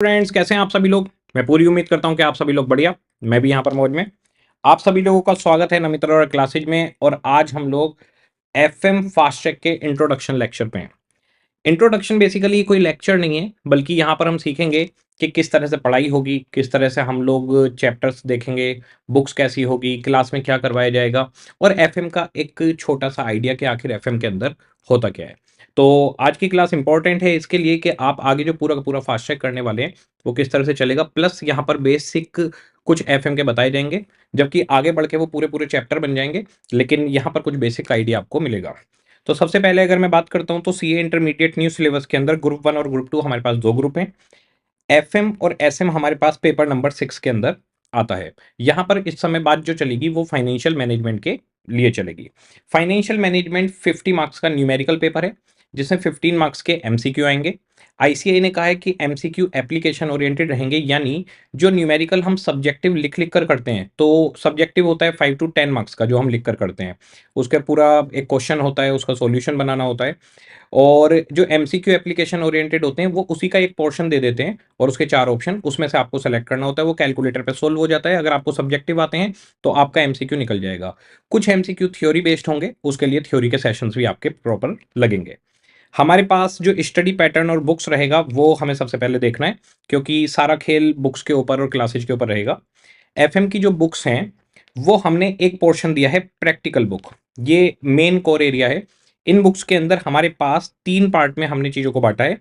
Friends, कैसे हैं आप सभी लोग। मैं पूरी उम्मीद करता हूं कि आप सभी लोग बढ़िया। मैं भी यहां पर मौज में। आप सभी लोगों का स्वागत है नमित्र और क्लासेज में। और आज हम लोग एफएम फास्ट ट्रैक के इंट्रोडक्शन लेक्चर पे हैं। इंट्रोडक्शन बेसिकली कोई लेक्चर नहीं है, बल्कि यहाँ पर हम सीखेंगे कि किस तरह से पढ़ाई होगी, किस तरह से हम लोग चैप्टर्स देखेंगे, बुक्स कैसी होगी, क्लास में क्या करवाया जाएगा, और एफएम का एक छोटा सा आइडिया कि आखिर एफएम के अंदर होता क्या है। तो आज की क्लास इंपॉर्टेंट है इसके लिए कि आप आगे जो पूरा का पूरा फास्ट ट्रैक करने वाले हैं वो किस तरह से चलेगा, प्लस यहाँ पर बेसिक कुछ एफएम के बताए जाएंगे, जबकि आगे बढ़ के वो पूरे पूरे चैप्टर बन जाएंगे, लेकिन यहाँ पर कुछ बेसिक आइडिया आपको मिलेगा। तो सबसे पहले अगर मैं बात करता हूं तो सीए इंटरमीडिएट न्यू सिलेबस के अंदर ग्रुप 1 और ग्रुप 2 हमारे पास दो ग्रुप हैं। एफएम और एसएम हमारे पास पेपर नंबर 6 के अंदर आता है। यहां पर इस समय बात जो चलेगी वो फाइनेंशियल मैनेजमेंट के लिए चलेगी। फाइनेंशियल मैनेजमेंट 50 मार्क्स का न्यूमेरिकल पेपर है, जिसमें 15 मार्क्स के एमसीक्यू आएंगे। आईसीआई ने कहा है कि एमसीक्यू एप्लीकेशन ओरिएंटेड रहेंगे, यानी जो न्यूमेरिकल हम सब्जेक्टिव लिख लिख कर करते हैं, तो सब्जेक्टिव होता है 5 टू 10 मार्क्स का जो हम लिख कर करते हैं। उसका पूरा एक क्वेश्चन होता है, उसका सॉल्यूशन बनाना होता है। और जो एमसीक्यू एप्लीकेशन ओरिएंटेड होते हैं वो उसी का एक पोर्शन दे देते हैं, और उसके 4 ऑप्शन उसमें से आपको सेलेक्ट करना होता है। वो कैलकुलेटर पे सोल्व हो जाता है। अगर आपको सब्जेक्टिव आते हैं तो आपका एमसीक्यू निकल जाएगा। कुछ एमसीक्यू थ्योरी बेस्ड होंगे, उसके लिए थ्योरी के सेशंस भी आपके प्रॉपर लगेंगे। हमारे पास जो स्टडी पैटर्न और बुक्स रहेगा वो हमें सबसे पहले देखना है, क्योंकि सारा खेल बुक्स के ऊपर और क्लासेज के ऊपर रहेगा। एफएम की जो बुक्स हैं वो हमने एक पोर्शन दिया है प्रैक्टिकल बुक। ये मेन कोर एरिया है। इन बुक्स के अंदर हमारे पास 3 पार्ट में हमने चीज़ों को बांटा है।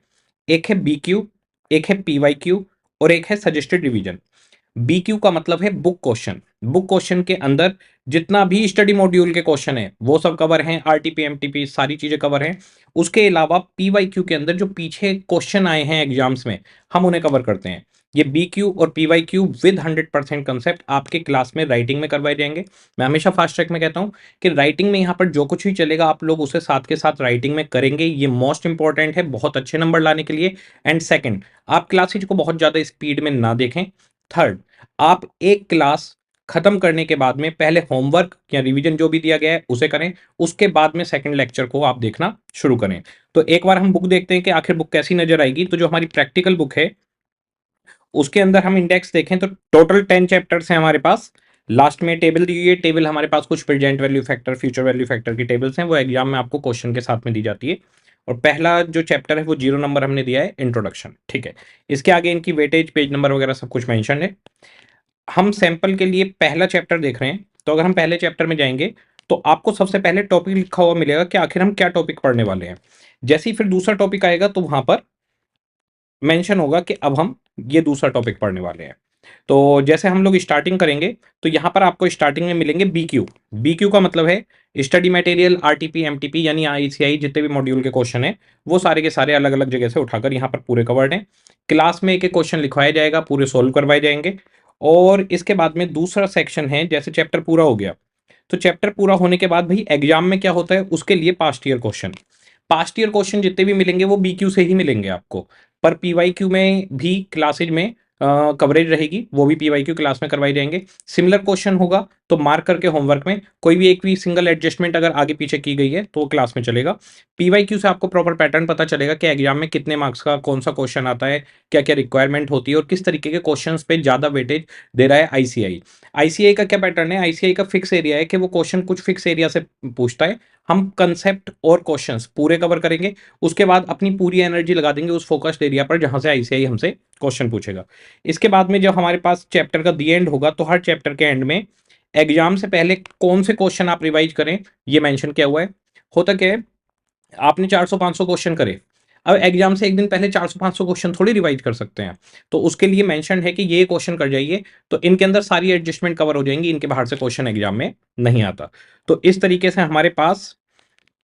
एक है बीक्यू, एक है पीवाईक्यू, और एक है सजेस्टेड रिवीजन। बीक्यू का मतलब है बुक क्वेश्चन। बुक क्वेश्चन के अंदर जितना भी स्टडी मॉड्यूल के क्वेश्चन है वो सब कवर हैं, आरटीपी एमटीपी सारी चीजें कवर हैं। उसके अलावा पीवाईक्यू के अंदर जो पीछे क्वेश्चन आए हैं एग्जाम्स में, हम उन्हें कवर करते हैं। ये बीक्यू और पीवाईक्यू विद 100% कंसेप्ट आपके क्लास में राइटिंग में करवाए जाएंगे। मैं हमेशा फास्ट ट्रैक में कहता हूं कि राइटिंग में यहाँ पर जो कुछ भी चलेगा आप लोग उसे साथ के साथ राइटिंग में करेंगे। ये मोस्ट इंपॉर्टेंट है बहुत अच्छे नंबर लाने के लिए। एंड सेकंड, आप क्लासेज को बहुत ज्यादा स्पीड में ना देखें। थर्ड, आप एक क्लास खत्म करने के बाद में पहले होमवर्क या रिवीजन जो भी दिया गया है उसे करें, उसके बाद में सेकंड लेक्चर को आप देखना शुरू करें। तो एक बार हम बुक देखते हैं कि आखिर बुक कैसी नजर आएगी। तो जो हमारी प्रैक्टिकल बुक है उसके अंदर हम इंडेक्स देखें तो टोटल 10 चैप्टर्स हैं हमारे पास। लास्ट में टेबल दी हुई है। टेबल हमारे पास कुछ present value factor, future value factor की टेबल्स हैं, वो एग्जाम में आपको क्वेश्चन के साथ में दी जाती है। और पहला जो चैप्टर है वो 0 नंबर हमने दिया है, इंट्रोडक्शन। ठीक है, इसके आगे इनकी वेटेज, पेज नंबर वगैरह सब कुछ मेंशन है। हम सैंपल के लिए पहला चैप्टर देख रहे हैं, तो अगर हम पहले चैप्टर में जाएंगे तो आपको सबसे पहले टॉपिक लिखा हुआ मिलेगा कि आखिर हम क्या टॉपिक पढ़ने वाले हैं। जैसे ही फिर दूसरा टॉपिक आएगा तो वहां पर मेंशन होगा कि अब हम ये दूसरा टॉपिक पढ़ने वाले हैं। तो जैसे हम लोग स्टार्टिंग करेंगे तो यहाँ पर आपको स्टार्टिंग में मिलेंगे बीक्यू। बीक्यू का मतलब है स्टडी मटेरियल, आरटीपी एमटीपी यानी आईसीआई जितने भी मॉड्यूल के क्वेश्चन हैं वो सारे के सारे अलग अलग जगह से उठाकर यहाँ पर पूरे कवर्ड हैं। क्लास में एक एक क्वेश्चन लिखवाया जाएगा, पूरे सोल्व करवाए जाएंगे। और इसके बाद में दूसरा सेक्शन है, जैसे चैप्टर पूरा हो गया तो चैप्टर पूरा होने के बाद भाई एग्जाम में क्या होता है उसके लिए past year question. Past year question जितने भी मिलेंगे वो बीक्यू से ही मिलेंगे आपको। पर पीवाईक्यू में भी क्लासेज में कवरेज रहेगी, वो भी पीवाईक्यू क्लास में करवाई जाएंगे। सिमिलर क्वेश्चन होगा तो मार्क करके होमवर्क में कोई भी एक भी सिंगल एडजस्टमेंट अगर आगे पीछे की गई है तो वो क्लास में चलेगा। पीवाईक्यू से आपको प्रॉपर पैटर्न पता चलेगा कि एग्जाम में कितने मार्क्स का कौन सा क्वेश्चन आता है, क्या क्या रिक्वायरमेंट होती है और किस तरीके के क्वेश्चंस पे ज्यादा वेटेज दे रहा है आईसीआई। आईसीआई का क्या पैटर्न है, आईसीआई का फिक्स एरिया है कि वो क्वेश्चन कुछ फिक्स एरिया से पूछता है। हम कंसेप्ट और क्वेश्चंस पूरे कवर करेंगे, उसके बाद अपनी पूरी एनर्जी लगा देंगे उस फोकस्ड एरिया पर जहां से आईसीआई हमसे क्वेश्चन पूछेगा। इसके बाद में जब हमारे पास चैप्टर का दी एंड होगा तो हर चैप्टर के एंड में एग्जाम से पहले कौन से क्वेश्चन आप रिवाइज करें ये मेंशन किया हुआ है। होता क्या है, आपने 400-500 क्वेश्चन करे, अब एग्जाम से एक दिन पहले 400-500 क्वेश्चन थोड़ी रिवाइज कर सकते हैं। तो उसके लिए मेंशन है कि ये क्वेश्चन कर जाइए, तो इनके अंदर सारी एडजस्टमेंट कवर हो जाएंगी, इनके बाहर से क्वेश्चन एग्जाम में नहीं आता। तो इस तरीके से हमारे पास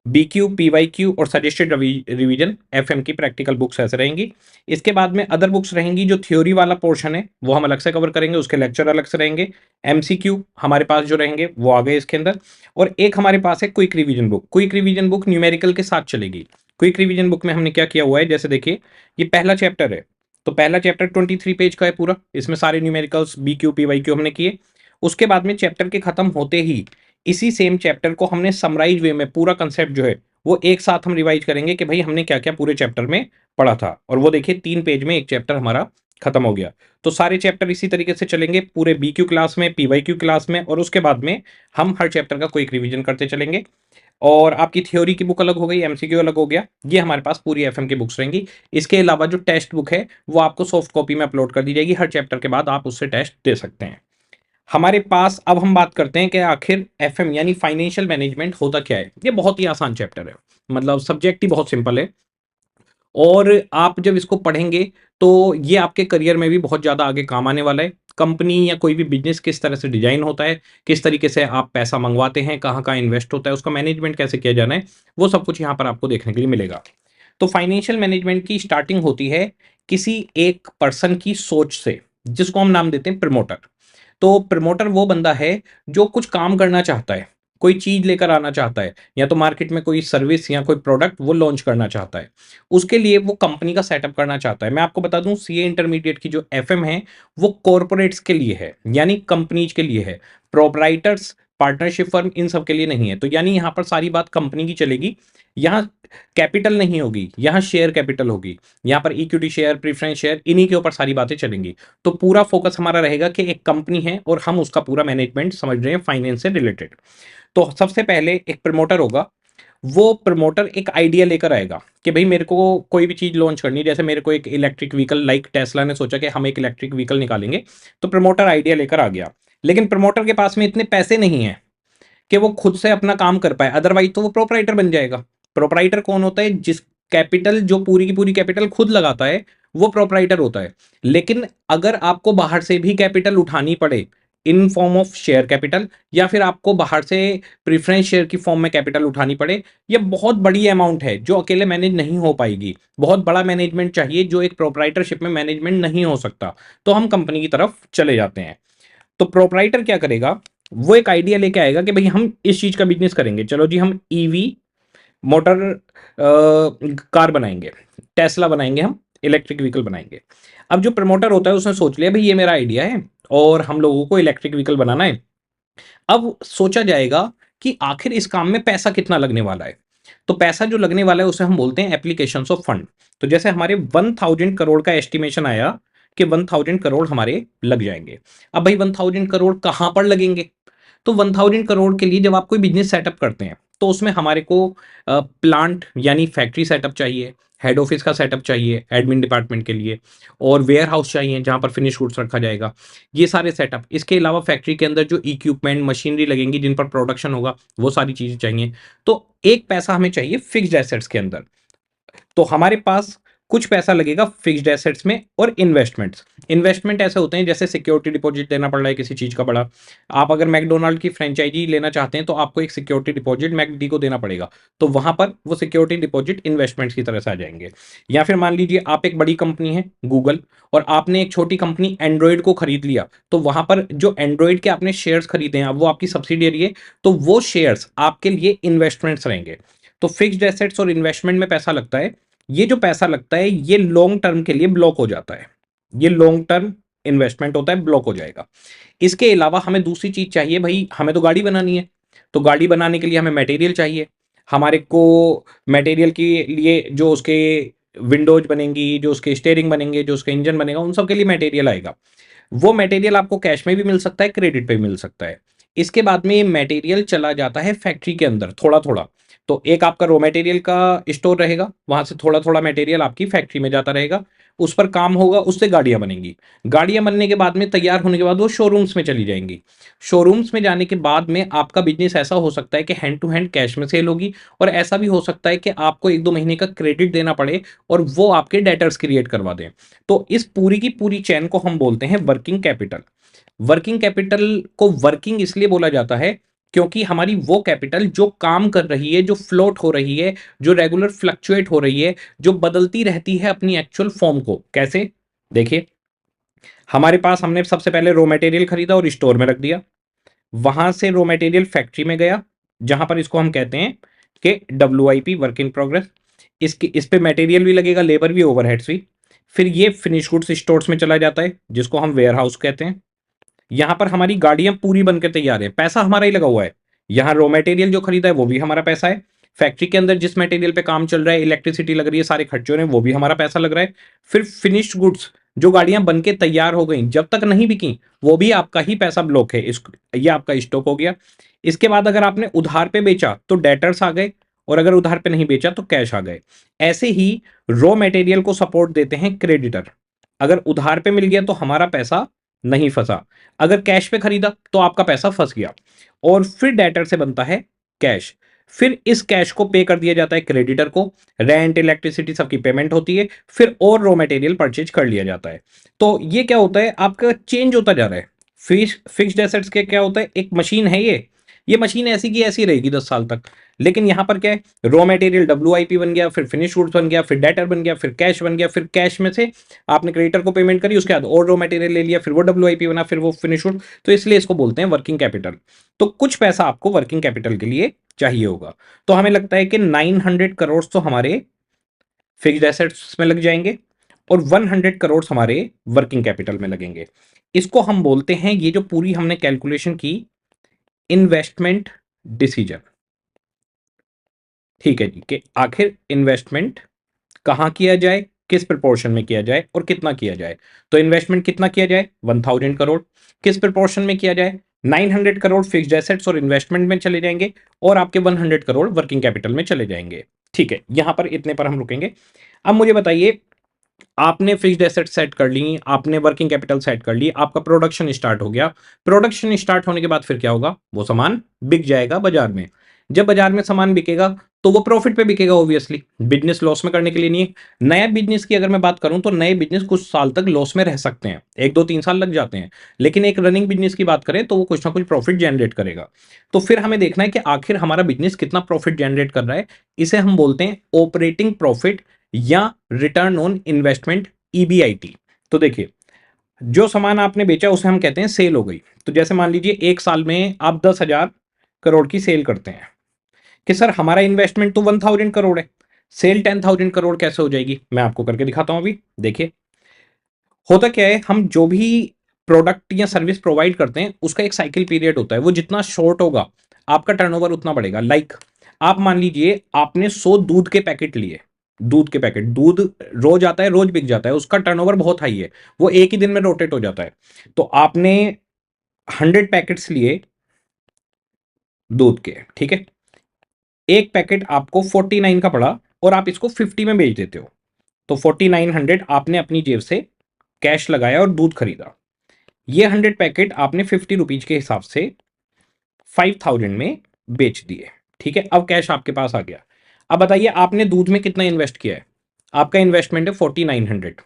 बीक्यू, पीवाईक्यू और सजेस्टेड रिवीजन एफएम की प्रैक्टिकल बुक्स ऐसे रहेंगी। इसके बाद में अदर बुक्स रहेंगी। जो थ्योरी वाला पोर्शन है वो हम अलग से कवर करेंगे, उसके लेक्चर अलग से रहेंगे। एमसीक्यू हमारे पास जो रहेंगे वो आ गए इसके अंदर। और एक हमारे पास है quick revision book. Quick revision book numerical के साथ चलेगी। क्विक रिवीजन बुक में हमने क्या किया हुआ है, जैसे देखिए ये पहला चैप्टर है, तो पहला चैप्टर 23 पेज का है पूरा। इसमें सारे न्यूमेरिकल्स बीक्यू पीवाईक्यू हमने किए। उसके बाद में चैप्टर के खत्म होते ही इसी सेम चैप्टर को हमने समराइज वे में पूरा कंसेप्ट जो है वो एक साथ हम रिवाइज करेंगे कि भाई हमने क्या क्या पूरे चैप्टर में पढ़ा था। और वो देखिए 3 पेज में एक चैप्टर हमारा खत्म हो गया। तो सारे चैप्टर इसी तरीके से चलेंगे पूरे BQ क्लास में, PYQ क्लास में, और उसके बाद में हम हर चैप्टर का क्विक रिवीजन करते चलेंगे। और आपकी थ्योरी की बुक अलग हो गई, MCQ अलग हो गया, ये हमारे पास पूरी FM की बुक्स रहेंगी। इसके अलावा जो टेक्स्ट बुक है वो आपको सॉफ्ट कॉपी में अपलोड कर दी जाएगी, हर चैप्टर के बाद आप उससे टेस्ट दे सकते हैं। हमारे पास अब हम बात करते हैं कि आखिर FM यानी फाइनेंशियल मैनेजमेंट होता क्या है। ये बहुत ही आसान चैप्टर है, मतलब सब्जेक्ट ही बहुत सिंपल है, और आप जब इसको पढ़ेंगे तो ये आपके करियर में भी बहुत ज़्यादा आगे काम आने वाला है। कंपनी या कोई भी बिजनेस किस तरह से डिजाइन होता है, किस तरीके से आप पैसा मंगवाते हैं, कहाँ कहाँ इन्वेस्ट होता है, उसका मैनेजमेंट कैसे किया जाना है, वो सब कुछ यहाँ पर आपको देखने के लिए मिलेगा। तो फाइनेंशियल मैनेजमेंट की स्टार्टिंग होती है किसी एक पर्सन की सोच से, जिसको हम नाम देते हैं प्रमोटर। तो प्रमोटर वो बंदा है जो कुछ काम करना चाहता है, कोई चीज लेकर आना चाहता है, या तो मार्केट में कोई सर्विस या कोई प्रोडक्ट वो लॉन्च करना चाहता है, उसके लिए वो कंपनी का सेटअप करना चाहता है। मैं आपको बता दूं, सीए इंटरमीडिएट की जो FM है वो कॉरपोरेट्स के लिए है, यानी कंपनीज के लिए है। प्रोपराइटर्स, पार्टनरशिप फर्म, इन सब के लिए नहीं है। तो यानी यहां पर सारी बात कंपनी की चलेगी। यहाँ कैपिटल नहीं होगी, यहाँ शेयर कैपिटल होगी। यहाँ पर इक्विटी शेयर, प्रीफरेंस शेयर, इन्हीं के ऊपर सारी बातें चलेंगी। तो पूरा फोकस हमारा रहेगा कि एक कंपनी है और हम उसका पूरा मैनेजमेंट समझ रहे हैं फाइनेंस से रिलेटेड। तो सबसे पहले एक प्रमोटर होगा। वो प्रमोटर एक आइडिया लेकर आएगा कि भाई मेरे को कोई भी चीज लॉन्च करनी है, जैसे मेरे को एक इलेक्ट्रिक व्हीकल, लाइक टेस्ला ने सोचा कि हम एक इलेक्ट्रिक व्हीकल निकालेंगे, तो प्रमोटर आइडिया लेकर आ गया। लेकिन प्रमोटर के पास में इतने पैसे नहीं है कि वो खुद से अपना काम कर पाए, अदरवाइज तो वो प्रोपराइटर बन जाएगा। प्रोपराइटर कौन होता है? जिस कैपिटल, जो पूरी की पूरी कैपिटल खुद लगाता है, वो प्रोपराइटर होता है। लेकिन अगर आपको बाहर से भी कैपिटल उठानी पड़े in form of share capital, या फिर आपको बाहर से प्रेफरेंस शेयर की फॉर्म में कैपिटल उठानी पड़े, ये बहुत बड़ी अमाउंट है जो अकेले मैनेज नहीं हो पाएगी। बहुत बड़ा मैनेजमेंट चाहिए जो एक प्रोपराइटरशिप में मैनेजमेंट नहीं हो सकता। तो हम कंपनी की तरफ चले जाते हैं। तो प्रोपराइटर क्या करेगा? वो एक आइडिया लेके आएगा कि भाई हम इस चीज का बिजनेस करेंगे, चलो जी हम ईवी मोटर कार बनाएंगे, टेस्ला बनाएंगे, हम इलेक्ट्रिक व्हीकल बनाएंगे। अब जो प्रमोटर होता है उसने सोच लिया भाई ये मेरा आइडिया है और हम लोगों को इलेक्ट्रिक व्हीकल बनाना है। अब सोचा जाएगा कि आखिर इस काम में पैसा कितना लगने वाला है। तो पैसा जो लगने वाला है उसे हम बोलते हैं एप्लीकेशंस ऑफ फंड। तो जैसे हमारे 1000 करोड़ का एस्टिमेशन आया कि 1000 करोड़ हमारे लग जाएंगे। अब भाई 1000 करोड़ कहां पर लगेंगे? तो 1000 करोड़ के लिए जब आप कोई बिजनेस सेटअप करते हैं तो उसमें हमारे को प्लांट यानी फैक्ट्री सेटअप चाहिए, हेड ऑफिस का सेटअप चाहिए एडमिन डिपार्टमेंट के लिए, और वेयर हाउस चाहिए जहां पर फिनिश गुड्स रखा जाएगा, ये सारे सेटअप। इसके अलावा फैक्ट्री के अंदर जो इक्विपमेंट, मशीनरी लगेंगी जिन पर प्रोडक्शन होगा, वो सारी चीजें चाहिए। तो एक पैसा हमें चाहिए फिक्स्ड एसेट्स के अंदर। तो हमारे पास कुछ पैसा लगेगा फिक्स्ड एसेट्स में। और इन्वेस्टमेंट्स, इन्वेस्टमेंट ऐसे होते हैं जैसे सिक्योरिटी डिपॉजिट देना पड़ रहा है किसी चीज का बड़ा। आप अगर मैकडोनाल्ड की फ्रेंचाइजी लेना चाहते हैं तो आपको एक सिक्योरिटी डिपॉजिट मैकडी को देना पड़ेगा। तो वहां पर वो सिक्योरिटी डिपॉजिट इन्वेस्टमेंट्स की तरह से आ जाएंगे। या फिर मान लीजिए आप एक बड़ी कंपनी है गूगल, और आपने एक छोटी कंपनी एंड्रॉइड को खरीद लिया, तो वहां पर जो एंड्रॉइड के आपने शेयर्स खरीदे हैं, अब वो आपकी सब्सिडियरी है, तो वो शेयर्स आपके लिए इन्वेस्टमेंट्स रहेंगे। तो फिक्स्ड एसेट्स और इन्वेस्टमेंट में पैसा लगता है। ये जो पैसा लगता है ये लॉन्ग टर्म के लिए ब्लॉक हो जाता है। ये लॉन्ग टर्म इन्वेस्टमेंट होता है, ब्लॉक हो जाएगा। इसके अलावा हमें दूसरी चीज चाहिए, भाई हमें तो गाड़ी बनानी है, तो गाड़ी बनाने के लिए हमें मटेरियल चाहिए। हमारे को मटेरियल के लिए जो उसके विंडोज बनेंगी, जो उसके स्टीयरिंग बनेंगे, जो उसका इंजन बनेगा, उन सब के लिए मटेरियल आएगा। वो मटेरियल आपको कैश में भी मिल सकता है, क्रेडिट पे भी मिल सकता है। इसके बाद में ये मटेरियल चला जाता है फैक्ट्री के अंदर थोड़ा थोड़ा। तो एक आपका रॉ मटेरियल का स्टोर रहेगा, वहां से थोड़ा थोड़ा मटेरियल आपकी फैक्ट्री में जाता रहेगा, उस पर काम होगा, उससे गाड़ियां बनेंगी। गाड़ियां बनने के बाद में, तैयार होने के बाद वो शोरूम्स में चली जाएंगी। शोरूम्स में जाने के बाद में आपका बिजनेस ऐसा हो सकता है कि हैंड टू हैंड कैश में सेल होगी, और ऐसा भी हो सकता है कि आपको 1-2 महीने का क्रेडिट देना पड़े और वो आपके डेटर्स क्रिएट करवा दें। तो इस पूरी की पूरी चेन को हम बोलते हैं वर्किंग कैपिटल। वर्किंग कैपिटल को वर्किंग इसलिए बोला जाता है क्योंकि हमारी वो कैपिटल जो काम कर रही है, जो फ्लोट हो रही है, जो रेगुलर फ्लक्चुएट हो रही है, जो बदलती रहती है अपनी एक्चुअल फॉर्म को। कैसे? देखिए, हमारे पास हमने सबसे पहले रॉ मटेरियल खरीदा और स्टोर में रख दिया। वहां से रॉ मटेरियल फैक्ट्री में गया, जहां पर इसको हम कहते हैं कि WIP, वर्क इन प्रोग्रेस। इसकी इस पे मटेरियल भी लगेगा, लेबर भी, ओवरहेड्स भी। फिर ये फिनिश गुड्स स्टोर्स में चला जाता है जिसको हम वेयर हाउस कहते हैं। यहां पर हमारी गाड़ियां पूरी बनकर तैयार है, पैसा हमारा ही लगा हुआ है। यहां रॉ मटेरियल जो खरीदा है वो भी हमारा पैसा है। फैक्ट्री के अंदर जिस मटेरियल पे काम चल रहा है, इलेक्ट्रिसिटी लग रही है, सारे खर्चे हो रहे हैं, वो भी हमारा पैसा लग रहा है। फिर फिनिश्ड गुड्स जो गाड़ियां बन के तैयार हो गई जब तक नहीं बिकी वो भी आपका ही पैसा ब्लॉक है। ये आपका स्टॉक हो गया। इसके बाद अगर आपने उधार पे बेचा तो डेटर्स आ गए, और अगर उधार पे नहीं बेचा तो कैश आ गए। ऐसे ही रॉ मटेरियल को सपोर्ट देते हैं क्रेडिटर। अगर उधार पे मिल गया तो हमारा पैसा नहीं फंसा, अगर कैश पे खरीदा तो आपका पैसा फंस गया। और फिर डेटर से बनता है कैश। फिर इस कैश को पे कर दिया जाता है क्रेडिटर को, रेंट इलेक्ट्रिसिटी सबकी पेमेंट होती है, फिर और रॉ मटेरियल परचेज कर लिया जाता है। तो ये क्या होता है, आपका चेंज होता जा रहा है। फिक्स्ड एसेट्स के क्या होता है, एक मशीन है ये मशीन ऐसी की ऐसी रहेगी 10 साल तक। लेकिन यहां पर क्या है, रॉ मटेरियल WIP बन गया, फिर फिनिश गुड्स बन गया, फिर डेटर बन गया, फिर कैश बन गया, फिर कैश में से आपने क्रेडिटर को पेमेंट करी, उसके बाद और रॉ मटेरियल ले लिया, फिर वो WIP बना, फिर वो फिनिश गुड। तो इसलिए इसको बोलते हैं वर्किंग कैपिटल। तो कुछ पैसा आपको वर्किंग कैपिटल के लिए चाहिए होगा। तो हमें लगता है कि 900 करोड़ तो हमारे फिक्स्ड एसेट्स में लग जाएंगे और 100 करोड़ हमारे वर्किंग कैपिटल में लगेंगे। इसको हम बोलते हैं, ये जो पूरी हमने कैलकुलेशन की, इन्वेस्टमेंट डिसीजन। ठीक है जी, कि आखिर इन्वेस्टमेंट कहां किया जाए, किस प्रपोर्शन में किया जाए और कितना किया जाए। तो इन्वेस्टमेंट कितना किया जाए, 1000 करोड़। किस प्रपोर्शन में किया जाए, 900 करोड़ फिक्स्ड एसेट्स और इन्वेस्टमेंट में चले जाएंगे, और आपके 100 करोड़ वर्किंग कैपिटल में चले जाएंगे। ठीक है, यहां पर इतने पर हम रुकेंगे। अब मुझे बताइए, आपने फिक्स्ड एसेट सेट कर ली, आपने वर्किंग कैपिटल सेट कर ली, आपका प्रोडक्शन स्टार्ट हो गया। प्रोडक्शन स्टार्ट होने के बाद फिर क्या होगा, वो सामान बिक जाएगा बाजार में। जब बाजार में सामान बिकेगा तो वो प्रॉफिट पे बिकेगा ऑब्वियसली, बिजनेस लॉस में करने के लिए नहीं है। नया बिजनेस की अगर मैं बात करूं तो नए बिजनेस कुछ साल तक लॉस में रह सकते हैं, 1 2 3 साल लग जाते हैं। लेकिन एक रनिंग बिजनेस की बात करें तो वो कुछ ना कुछ प्रॉफिट जनरेट करेगा। तो फिर हमें देखना है कि आखिर हमारा बिजनेस कितना प्रॉफिट जनरेट कर रहा है। इसे हम बोलते हैं ऑपरेटिंग प्रॉफिट या रिटर्न ऑन इन्वेस्टमेंट, EBIT। तो देखिए, जो सामान आपने बेचा उसे हम कहते हैं सेल हो गई। तो जैसे मान लीजिए 1 साल में आप 10,000 करोड़ की सेल करते हैं, कि सर हमारा इन्वेस्टमेंट तो 1000 करोड़ है, सेल 10,000 करोड़ कैसे हो जाएगी। मैं आपको करके दिखाता हूं। अभी देखिए, होता क्या है, हम जो भी प्रोडक्ट या सर्विस प्रोवाइड करते हैं उसका एक साइकिल पीरियड होता है। वो जितना शॉर्ट होगा आपका टर्नओवर उतना बढ़ेगा। लाइक आप मान लीजिए आपने 100 दूध के पैकेट लिए, दूध के पैकेट, दूध रोज आता है, रोज बिक जाता है, उसका टर्नओवर बहुत हाई है, वो एक ही दिन में रोटेट हो जाता है। तो आपने 100 पैकेट्स लिए दूध के, ठीक है, एक पैकेट आपको 49 का पड़ा और आप इसको 50 में बेच देते हो। तो 4900 आपने अपनी जेब से कैश लगाया और दूध खरीदा। ये 100 पैकेट आपने 50 रुपीज के हिसाब से 5000 में बेच दिए। ठीक है, अब कैश आपके पास आ गया। अब बताइए आपने दूध में कितना इन्वेस्ट किया है। आपका इन्वेस्टमेंट है 4900,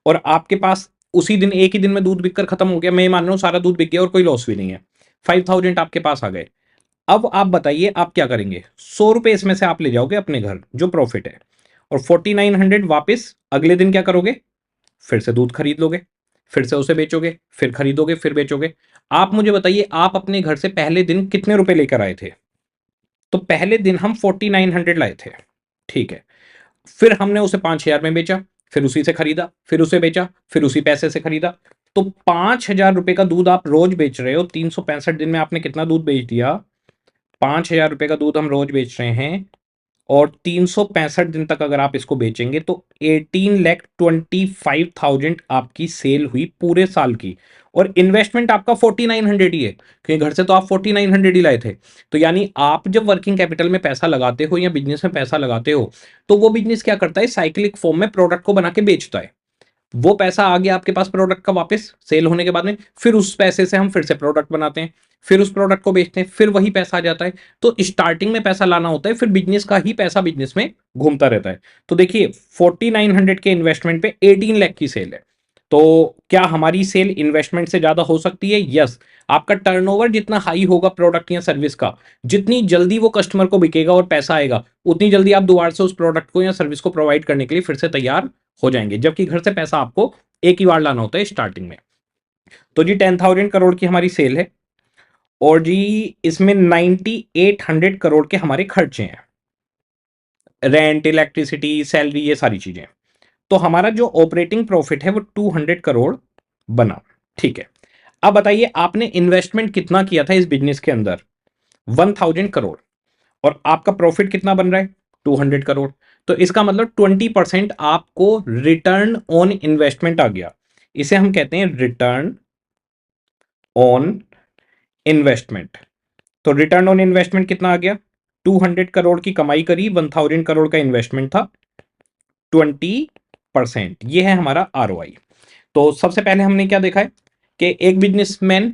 और आपके पास उसी दिन, एक ही दिन में दूध बिककर खत्म हो गया। मैं मान रहा हूं सारा दूध बिक गया और कोई लॉस भी नहीं है, 5000 आपके पास आ गए। अब आप बताइए आप क्या करेंगे, 100 रुपए इसमें से आप ले जाओगे अपने घर जो प्रॉफिट है, और 4900 वापस अगले दिन क्या करोगे, फिर से दूध खरीद लोगे, फिर से उसे बेचोगे, फिर खरीदोगे, फिर बेचोगे। आप मुझे बताइए आप अपने घर से पहले दिन कितने रुपए लेकर आए थे। तो पहले दिन हम 4900 लाए थे। ठीक है, फिर हमने उसे 5000 में बेचा, फिर उसी से खरीदा, फिर उसे बेचा, फिर उसी पैसे से खरीदा। तो 5000 रुपए का दूध आप रोज बेच रहे हो, 365 दिन में आपने कितना दूध बेच दिया, 5000 रुपए का दूध हम रोज बेच रहे हैं, और 365 दिन तक अगर आप इसको बेचेंगे तो 18,25,000 आपकी सेल हुई पूरे साल की। और इन्वेस्टमेंट आपका 4900 ही है, क्योंकि घर से तो आप 4900 ही लाए थे। तो यानी आप जब वर्किंग कैपिटल में पैसा लगाते हो या बिजनेस में पैसा लगाते हो, तो वो बिजनेस क्या करता है, साइक्लिक फॉर्म में प्रोडक्ट को बना के बेचता है। वो पैसा आ गया आपके पास प्रोडक्ट का वापस सेल होने के बाद में, फिर उस पैसे से हम फिर से प्रोडक्ट बनाते हैं, फिर उस प्रोडक्ट को बेचते हैं, फिर वही पैसा आ जाता है। तो स्टार्टिंग में पैसा लाना होता है, फिर बिजनेस का ही पैसा बिजनेस में घूमता रहता है। तो देखिए 4900 के इन्वेस्टमेंट पे 18 लाख की सेल है। तो क्या हमारी सेल इन्वेस्टमेंट से ज्यादा हो सकती है? यस। आपका टर्नओवर जितना हाई होगा प्रोडक्ट या सर्विस का, जितनी जल्दी वो कस्टमर को बिकेगा और पैसा आएगा, उतनी जल्दी आप दोबारा से उस प्रोडक्ट को या सर्विस को प्रोवाइड करने के लिए फिर से तैयार हो जाएंगे। जबकि घर से पैसा आपको एक ही बार लाना होता है स्टार्टिंग में। तो जी 10,000 करोड़ की हमारी सेल है, और जी इसमें 9800 करोड़ के हमारे खर्चे हैं, रेंट, इलेक्ट्रिसिटी, सैलरी, ये सारी चीजें। तो हमारा जो ऑपरेटिंग प्रॉफिट है वो 200 करोड़ बना। ठीक है, अब बताइए आपने इन्वेस्टमेंट कितना किया था इस बिजनेस के अंदर, 1000 करोड़, और आपका प्रॉफिट कितना बन रहा है, 200 करोड़। तो इसका मतलब 20% आपको रिटर्न ऑन इन्वेस्टमेंट आ गया। इसे हम कहते हैं रिटर्न ऑन इन्वेस्टमेंट। तो रिटर्न ऑन इन्वेस्टमेंट कितना आ गया? 200 करोड़ की कमाई करी, 1000 करोड़ का इन्वेस्टमेंट था, 20%, ये है हमारा आरओआई। तो सबसे पहले हमने क्या देखा है कि एक बिजनेसमैन,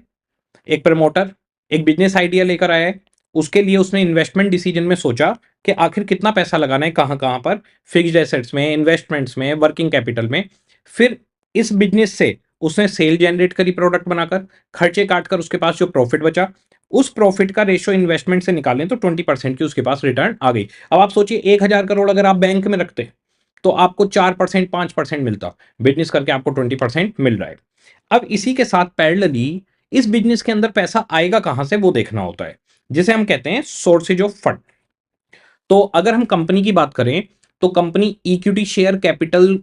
एक प्रमोटर एक बिजनेस आइडिया लेकर आया है, उसके लिए उसने इन्वेस्टमेंट डिसीजन में सोचा कि आखिर कितना पैसा लगाना है, कहां कहां पर, फिक्स्ड एसेट्स में, इन्वेस्टमेंट्स में, वर्किंग कैपिटल में। फिर इस बिजनेस से उसने सेल जनरेट करी प्रोडक्ट बनाकर, खर्चे काटकर उसके पास जो प्रॉफिट बचा, उस प्रॉफिट का रेशो इन्वेस्टमेंट से निकालें तो 20% की उसके पास रिटर्न आ गई। अब आप सोचिए 1000 करोड़ अगर आप बैंक में रखते तो आपको 4% 5% मिलता, बिजनेस करके आपको 20% मिल रहा है। अब इसी के साथ पैरेलली इस बिजनेस के अंदर पैसा आएगा कहां से वो देखना होता है, जिसे हम कहते हैं सोर्सेज ऑफ फंड। तो अगर हम कंपनी की बात करें तो कंपनी इक्विटी शेयर कैपिटल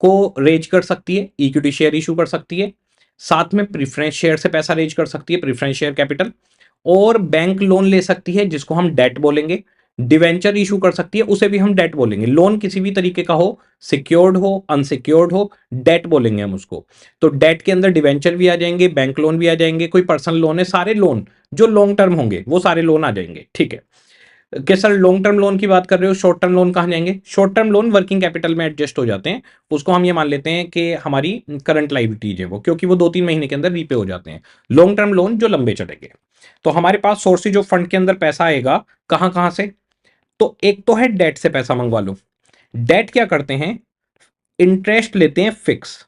को रेज कर सकती है, इक्विटी शेयर इशू कर सकती है, साथ में प्रेफरेंस शेयर से पैसा रेज कर सकती है, प्रेफरेंस शेयर कैपिटल, और बैंक लोन ले सकती है जिसको हम डेट बोलेंगे, डिवेंचर इशू कर सकती है, उसे भी हम डेट बोलेंगे। लोन किसी भी तरीके का हो, सिक्योर्ड हो, अनसिक्योर्ड हो, डेट बोलेंगे हम उसको। तो डेट के अंदर डिवेंचर भी आ जाएंगे, बैंक लोन भी आ जाएंगे, कोई पर्सनल लोन है, सारे लोन जो लॉन्ग टर्म होंगे वो सारे लोन आ जाएंगे। ठीक है कि सर लॉन्ग टर्म लोन की बात कर रहे हो, शॉर्ट टर्म लोन कहाँ जाएंगे? Short term loan working capital में एडजस्ट हो जाते हैं, उसको हम ये मान लेते हैं कि हमारी करंट लाइबिलिटीज है वो, क्योंकि वो 2-3 महीने के अंदर रीपे हो जाते हैं। लॉन्ग टर्म लोन जो लंबे चलेंगे। तो हमारे पास सोर्सेज ऑफ फंड के अंदर पैसा आएगा कहां कहां से? तो एक तो है डेट से पैसा मंगवा लो। डेट क्या करते हैं? इंटरेस्ट लेते हैं फिक्स,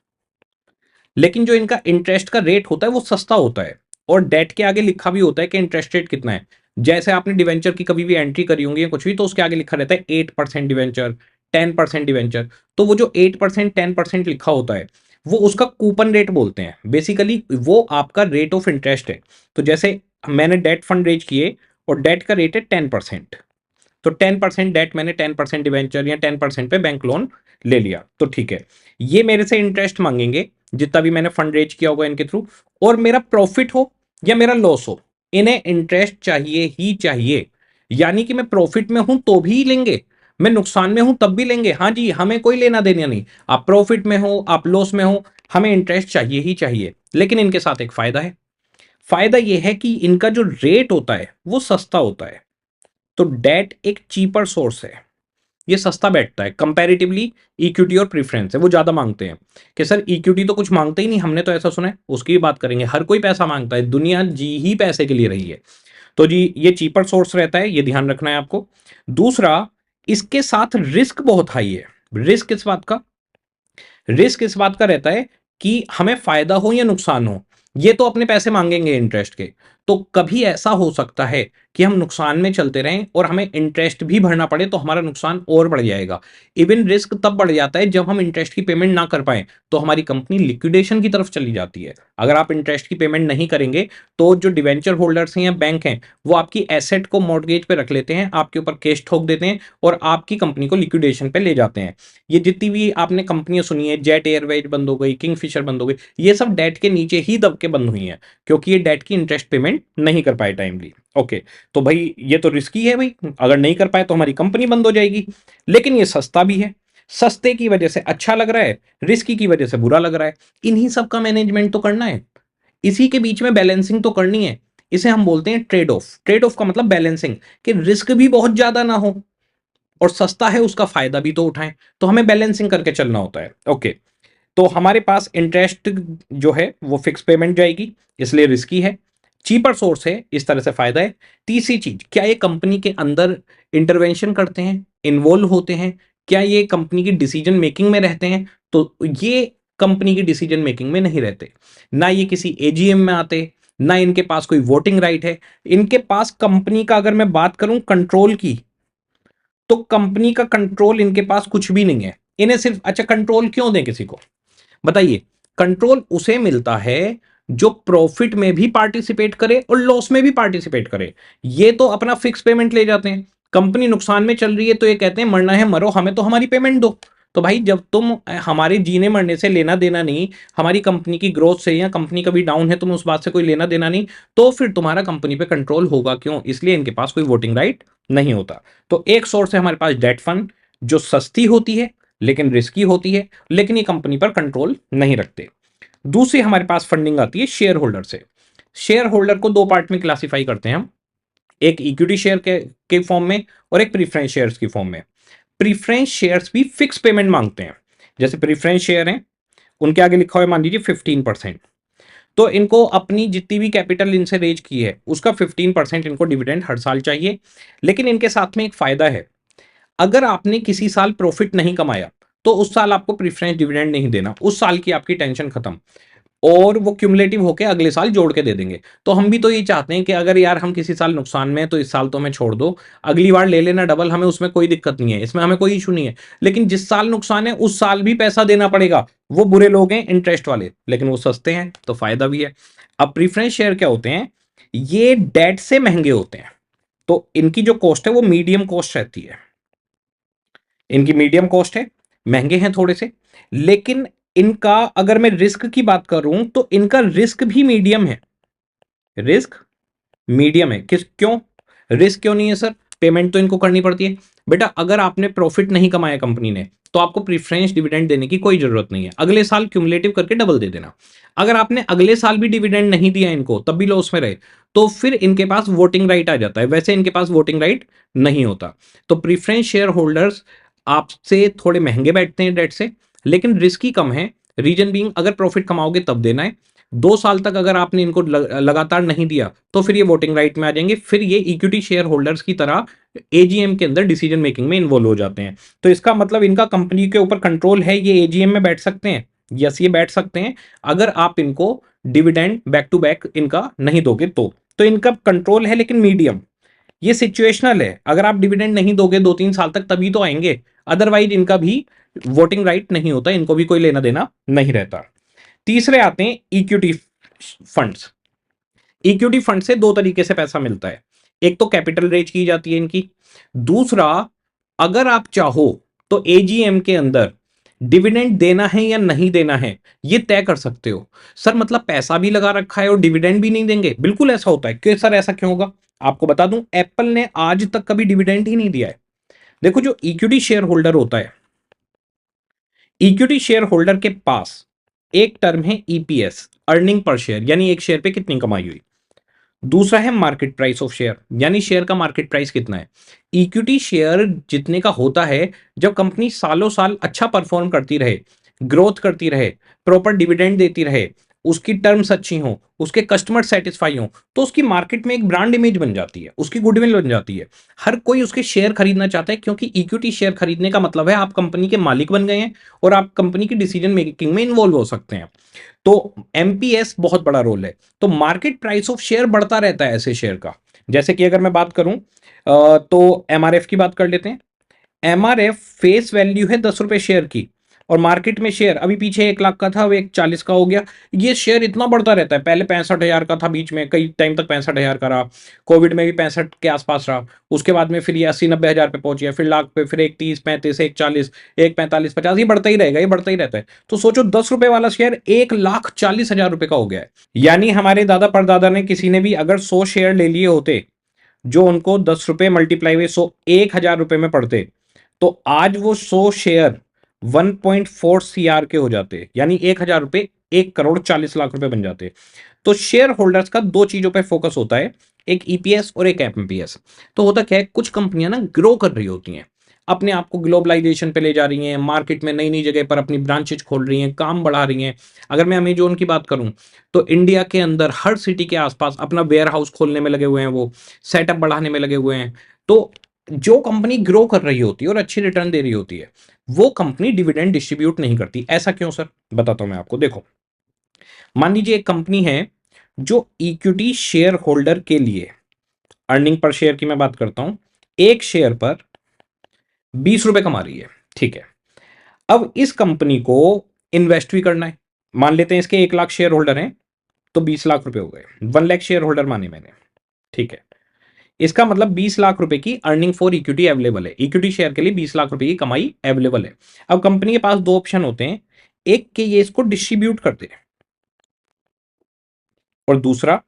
लेकिन जो इनका इंटरेस्ट का रेट होता है वो सस्ता होता है, और डेट के आगे लिखा भी होता है कि इंटरेस्ट रेट कितना है। जैसे आपने डिवेंचर की कभी भी एंट्री करी होंगी या कुछ भी, तो उसके आगे लिखा रहता है 8% डिवेंचर, 10% डिवेंचर। तो वो जो 8% 10% लिखा होता है वो उसका कूपन रेट बोलते हैं, बेसिकली वो आपका रेट ऑफ इंटरेस्ट है। तो जैसे मैंने डेट फंड रेज किए और डेट का रेट है 10%, तो 10% डेट मैंने 10% डिवेंचर या 10% पे बैंक लोन ले लिया, तो ठीक है, ये मेरे से इंटरेस्ट मांगेंगे जितना भी मैंने फंड रेज किया होगा इनके थ्रू, और मेरा प्रॉफिट हो या मेरा लॉस हो, इन्हें इंटरेस्ट चाहिए ही चाहिए। यानी कि मैं प्रॉफिट में हूं तो भी लेंगे, मैं नुकसान में हूं तब भी लेंगे। हाँ जी, हमें कोई लेना देना नहीं, आप प्रॉफिट में हो आप लॉस में हो, हमें इंटरेस्ट चाहिए ही चाहिए। लेकिन इनके साथ एक फायदा है, फायदा यह है कि इनका जो रेट होता है वो सस्ता होता है। तो डेट एक चीपर सोर्स है, ये सस्ता बैठता है कंपैरेटिवली। इक्विटी और प्रेफरेंस है वो ज्यादा मांगते हैं, कि सर इक्विटी तो कुछ मांगते ही नहीं, हमने तो ऐसा सुना है, उसकी भी बात करेंगे। हर कोई पैसा मांगता है, दुनिया जी ही पैसे के लिए रही है। तो जी ये चीपर सोर्स रहता है, ये ध्यान रखना है आपको। दूसरा, इसके साथ रिस्क बहुत हाई है। रिस्क किस बात का? रिस्क इस बात का रहता है कि हमें फायदा हो या नुकसान हो, ये तो अपने पैसे मांगेंगे इंटरेस्ट के, तो कभी ऐसा हो सकता है कि हम नुकसान में चलते रहें और हमें इंटरेस्ट भी भरना पड़े, तो हमारा नुकसान और बढ़ जाएगा। इवन रिस्क तब बढ़ जाता है जब हम इंटरेस्ट की पेमेंट ना कर पाए, तो हमारी कंपनी लिक्विडेशन की तरफ चली जाती है। अगर आप इंटरेस्ट की पेमेंट नहीं करेंगे तो जो डिवेंचर होल्डर्स हैं या बैंक हैं, वो आपकी एसेट को मॉर्गेज पे रख लेते हैं, आपके ऊपर केस ठोक देते हैं और आपकी कंपनी को लिक्विडेशन पे ले जाते हैं। ये जितनी भी आपने कंपनियां सुनी है, जेट एयरवेज बंद हो गई, किंगफिशर बंद हो गई, ये सब डेट के नीचे ही दब के बंद हुई हैं, क्योंकि ये डेट की इंटरेस्ट पेमेंट नहीं कर पाए टाइमली। ओके, तो भाई ये तो रिस्की है भाई, अगर नहीं कर पाए तो हमारी कंपनी बंद हो जाएगी। लेकिन ये सस्ता भी है, सस्ते की वजह से अच्छा लग रहा है, रिस्की की वजह से बुरा लग रहा है। इन्हीं सब का मैनेजमेंट तो करना है, इसी के बीच में बैलेंसिंग तो करनी है। इसे हम बोलते हैं ट्रेड ऑफ। ट्रेड ऑफ का मतलब बैलेंसिंग, कि रिस्क भी बहुत ज्यादा ना हो और सस्ता है उसका फायदा भी तो उठाएं। तो हमें बैलेंसिंग करके चलना होता है। ओके, तो हमारे पास इंटरेस्ट जो है वो फिक्स पेमेंट जाएगी, इसलिए रिस्की है, चीपर सोर्स है, इस तरह से फायदा है। तीसरी चीज, क्या ये कंपनी के अंदर इंटरवेंशन करते हैं, इन्वॉल्व होते हैं, क्या ये कंपनी की डिसीजन मेकिंग में रहते हैं? तो ये कंपनी की डिसीजन मेकिंग में नहीं रहते, ना ये किसी एजीएम में आते, ना इनके पास कोई वोटिंग राइट है। इनके पास कंपनी का अगर मैं बात करूं कंट्रोल की, तो कंपनी का कंट्रोल इनके पास कुछ भी नहीं है। इन्हें सिर्फ, अच्छा कंट्रोल क्यों दें किसी को, बताइए? कंट्रोल उसे मिलता है जो प्रॉफिट में भी पार्टिसिपेट करे और लॉस में भी पार्टिसिपेट करे। ये तो अपना फिक्स पेमेंट ले जाते हैं। कंपनी नुकसान में चल रही है तो ये कहते हैं मरना है मरो, हमें तो हमारी पेमेंट दो। तो भाई जब तुम हमारे जीने मरने से लेना देना नहीं, हमारी कंपनी की ग्रोथ से या कंपनी कभी डाउन है तुम उस बात से कोई लेना देना नहीं, तो फिर तुम्हारा कंपनी पे कंट्रोल होगा क्यों? इसलिए इनके पास कोई वोटिंग राइट नहीं होता। तो एक सोर्स है हमारे पास डेट फंड, जो सस्ती होती है लेकिन रिस्की होती है, लेकिन ये कंपनी पर कंट्रोल नहीं रखते। दूसरी हमारे पास फंडिंग आती है शेयर होल्डर से। शेयर होल्डर को दो पार्ट में क्लासिफाई करते हैं हम, एक इक्विटी शेयर के फॉर्म में और एक प्रीफरेंस शेयर्स की फॉर्म में। प्रीफरेंस शेयर्स भी फिक्स पेमेंट मांगते हैं। जैसे प्रीफरेंस शेयर हैं, उनके आगे लिखा हुआ मान लीजिए 15%, तो इनको अपनी जितनी भी कैपिटल इनसे रेज की है उसका 15% इनको डिविडेंड हर साल चाहिए। लेकिन इनके साथ में एक फायदा है, अगर आपने किसी साल प्रॉफिट नहीं कमाया तो उस साल आपको प्रीफरेंस डिविडेंड नहीं देना, उस साल की आपकी टेंशन खत्म, और वो क्यूमुलेटिव होकर अगले साल जोड़ के दे देंगे। तो हम भी तो ये चाहते हैं कि अगर यार हम किसी साल नुकसान में हैं तो इस साल तो हमें छोड़ दो, अगली बार ले लेना डबल, हमें उसमें कोई दिक्कत नहीं है, इसमें हमें कोई इशू नहीं है। लेकिन जिस साल नुकसान है उस साल भी पैसा देना पड़ेगा। वो बुरे लोग हैं इंटरेस्ट वाले, लेकिन वो सस्ते हैं तो फायदा भी है। अब प्रीफरेंस शेयर क्या होते हैं, ये डेट से महंगे होते हैं, तो इनकी जो कॉस्ट है वो मीडियम कॉस्ट रहती है। इनकी मीडियम कॉस्ट है, महंगे हैं थोड़े से, लेकिन इनका अगर मैं रिस्क की बात करूं तो इनका रिस्क भी मीडियम है। रिस्क मीडियम है, क्यों रिस्क क्यों नहीं है सर? पेमेंट तो इनको करनी पड़ती है। बेटा अगर आपने प्रॉफिट नहीं कमाया कंपनी ने तो आपको प्रीफरेंस डिविडेंड देने की कोई जरूरत नहीं है, अगले साल क्यूमुलेटिव करके डबल दे देना। अगर आपने अगले साल भी डिविडेंड नहीं दिया इनको, तब भी लॉस में रहे, तो फिर इनके पास वोटिंग राइट आ जाता है। वैसे इनके पास वोटिंग राइट नहीं होता। तो प्रीफरेंस शेयर होल्डर्स आपसे थोड़े महंगे बैठते हैं डेट से, लेकिन रिस्क ही कम है। रीजन बीइंग, अगर प्रॉफिट कमाओगे तब देना है, 2 साल तक अगर आपने इनको लगातार नहीं दिया तो फिर ये वोटिंग राइट में आ जाएंगे, फिर ये इक्विटी शेयर होल्डर्स की तरह एजीएम के अंदर डिसीजन मेकिंग में इन्वॉल्व हो जाते हैं। तो इसका मतलब इनका कंपनी के ऊपर कंट्रोल है, ये एजीएम में बैठ सकते हैं। यस, ये बैठ सकते हैं अगर आप इनको डिविडेंड बैक टू बैक इनका नहीं दोगे तो इनका कंट्रोल है, लेकिन मीडियम। ये सिचुएशनल है, अगर आप डिविडेंड नहीं दोगे 2-3 साल तक तभी तो आएंगे, अदरवाइज इनका भी वोटिंग राइट नहीं होता, इनको भी कोई लेना देना नहीं रहता। तीसरे आते हैं इक्विटी फंड्स। इक्विटी फंड से दो तरीके से पैसा मिलता है, एक तो कैपिटल रेज की जाती है इनकी, दूसरा अगर आप चाहो तो एजीएम के अंदर डिविडेंड देना है या नहीं देना है ये तय कर सकते हो। सर मतलब पैसा भी लगा रखा है और डिविडेंड भी नहीं देंगे? बिल्कुल ऐसा होता है। क्यों सर, ऐसा क्यों होगा? आपको बता दूं, एप्पल ने आज तक कभी डिविडेंड ही नहीं दिया है। देखो, जो इक्विटी शेयर होल्डर होता है, इक्विटी शेयर होल्डर के पास एक टर्म है ईपीएस, अर्निंग पर शेयर, यानी एक शेयर पे कितनी कमाई हुई। दूसरा है मार्केट प्राइस ऑफ शेयर, यानी शेयर का मार्केट प्राइस कितना है। इक्विटी शेयर जितने का होता है जब कंपनी सालों साल अच्छा परफॉर्म करती रहे, ग्रोथ करती रहे, प्रॉपर डिविडेंड देती रहे, उसकी टर्म्स अच्छी हों, उसके कस्टमर सेटिस्फाई हों, तो उसकी मार्केट में एक ब्रांड इमेज बन जाती है, उसकी गुडविल बन जाती है। हर कोई उसके शेयर खरीदना चाहता है, क्योंकि इक्विटी शेयर खरीदने का मतलब है आप कंपनी के मालिक बन गए हैं और आप कंपनी की डिसीजन मेकिंग में इन्वॉल्व हो सकते हैं। तो एमपीएस बहुत बड़ा रोल है। तो मार्केट प्राइस ऑफ शेयर बढ़ता रहता है ऐसे शेयर का। जैसे कि अगर मैं बात करूं तो एमआरएफ की बात कर लेते हैं। एमआरएफ फेस वैल्यू है 10 रुपए शेयर की, और मार्केट में शेयर अभी पीछे 1 लाख का था, अब 140 का हो गया। ये शेयर इतना बढ़ता रहता है, पहले 65,000 का था, बीच में कई टाइम तक 65,000 का रहा, कोविड में भी 65 के आसपास रहा, उसके बाद में फिर ये 80-90 हजार पे पहुंच गया, फिर लाख पे, फिर 130-35, 140, 145-50, ये बढ़ता ही रहेगा, ये बढ़ता ही रहता है। तो सोचो 10 रुपए वाला शेयर 1,40,000 रुपए का हो गया है। यानी हमारे दादा परदादा ने किसी ने भी अगर 100 शेयर ले लिए होते, जो उनको 10 रुपए मल्टीप्लाई हुए 100, 1,000 रुपए में पड़ते, तो आज वो 100 शेयर 1.4 सीआर के हो जाते, यानी 1,000 रुपए 1,40,00,000 रुपए बन जाते। तो शेयर होल्डर्स का दो चीजों पे फोकस होता है, एक ईपीएस और एक एमपीएस। तो होता क्या है, कुछ कंपनियां ना ग्रो कर रही होती हैं, अपने आप को ग्लोबलाइजेशन पे ले जा रही हैं, मार्केट में नई नई जगह पर अपनी ब्रांचेज खोल रही हैं, काम बढ़ा रही हैं। अगर मैं अमेजोन की बात करूं तो इंडिया के अंदर हर सिटी के आसपास अपना वेयर हाउस खोलने में लगे हुए हैं, वो सेटअप बढ़ाने में लगे हुए हैं। तो जो कंपनी ग्रो कर रही होती है और अच्छी रिटर्न दे रही होती है, वो कंपनी डिविडेंड डिस्ट्रीब्यूट नहीं करती। ऐसा क्यों सर? बताता हूं मैं आपको। देखो, मान लीजिए एक कंपनी है जो इक्विटी शेयर होल्डर के लिए, अर्निंग पर शेयर की मैं बात करता हूं, एक शेयर पर 20 रुपए कमा रही है, ठीक है। अब इस कंपनी को इन्वेस्ट भी करना है। मान लेते हैं इसके 1 लाख शेयर होल्डर हैं, तो 20 लाख रुपए हो गए, 1 लाख शेयर होल्डर माने मैंने, ठीक है। इसका मतलब 20 लाख रुपए की अर्निंग फॉर इक्विटी अवेलेबल है, इक्विटी शेयर के लिए 20 लाख रुपए की कमाई अवेलेबल है। अब कंपनी के पास दो ऑप्शन होते हैं, एक के ये इसको डिस्ट्रीब्यूट कर दे, और दूसरा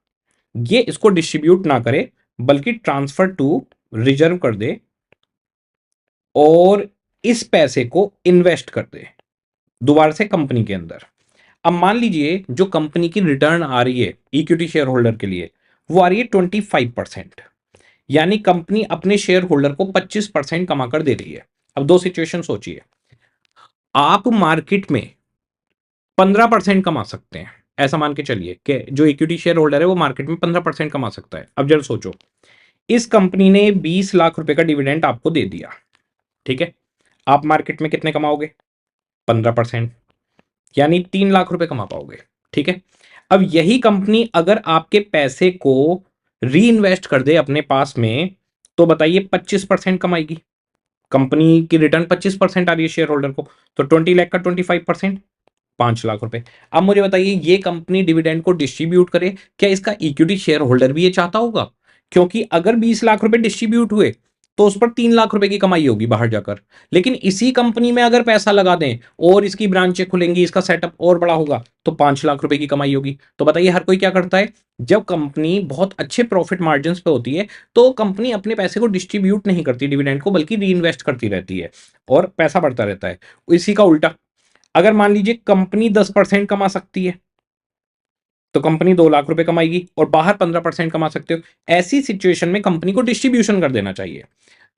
ये इसको डिस्ट्रीब्यूट ना करे बल्कि ट्रांसफर टू रिजर्व कर दे और इस पैसे को इन्वेस्ट कर दे दोबारा से कंपनी के अंदर। अब मान लीजिए जो कंपनी की रिटर्न आ रही है इक्विटी शेयर होल्डर के लिए, वो आ रही है 25%, यानी कंपनी अपने शेयर होल्डर को 25% कमा कर दे रही है। अब दो सिचुएशन सोचिए, आप मार्केट में 15% कमा सकते हैं, ऐसा मान के चलिए कि जो इक्विटी शेयर होल्डर है वो मार्केट में 15% कमा सकता है। अब जरा सोचो, इस कंपनी ने 20 लाख रुपए का डिविडेंड आपको दे दिया, ठीक है, आप मार्केट में कितने कमाओगे? 15%, यानी 3 लाख रुपए कमा पाओगे, ठीक है। अब यही कंपनी अगर आपके पैसे को री इन्वेस्ट कर दे अपने पास में, तो बताइए 25% कमाएगी। कंपनी की रिटर्न 25% आ रही है शेयर होल्डर को, तो 20 लाख का 25%, 5 लाख रुपए। अब मुझे बताइए, ये कंपनी डिविडेंड को डिस्ट्रीब्यूट करे, क्या इसका इक्विटी शेयर होल्डर भी ये चाहता होगा? क्योंकि अगर 20 लाख रुपए डिस्ट्रीब्यूट हुए तो उस पर 3 लाख रुपए की कमाई होगी बाहर जाकर। लेकिन इसी कंपनी में अगर पैसा लगा दें और इसकी ब्रांचें खुलेंगी, इसका सेटअप और बड़ा होगा, तो 5 लाख रुपए की कमाई होगी। तो बताइए हर कोई क्या करता है, जब कंपनी बहुत अच्छे प्रॉफिट मार्जिन पे होती है तो कंपनी अपने पैसे को डिस्ट्रीब्यूट नहीं करती डिविडेंड को, बल्कि री इन्वेस्ट करती रहती है और पैसा बढ़ता रहता है। इसी का उल्टा, अगर मान लीजिए कंपनी 10% कमा सकती है, तो कंपनी 2 लाख रुपए कमाएगी और बाहर 15% कमा सकते हो। ऐसी सिचुएशन में कंपनी को डिस्ट्रीब्यूशन कर देना चाहिए।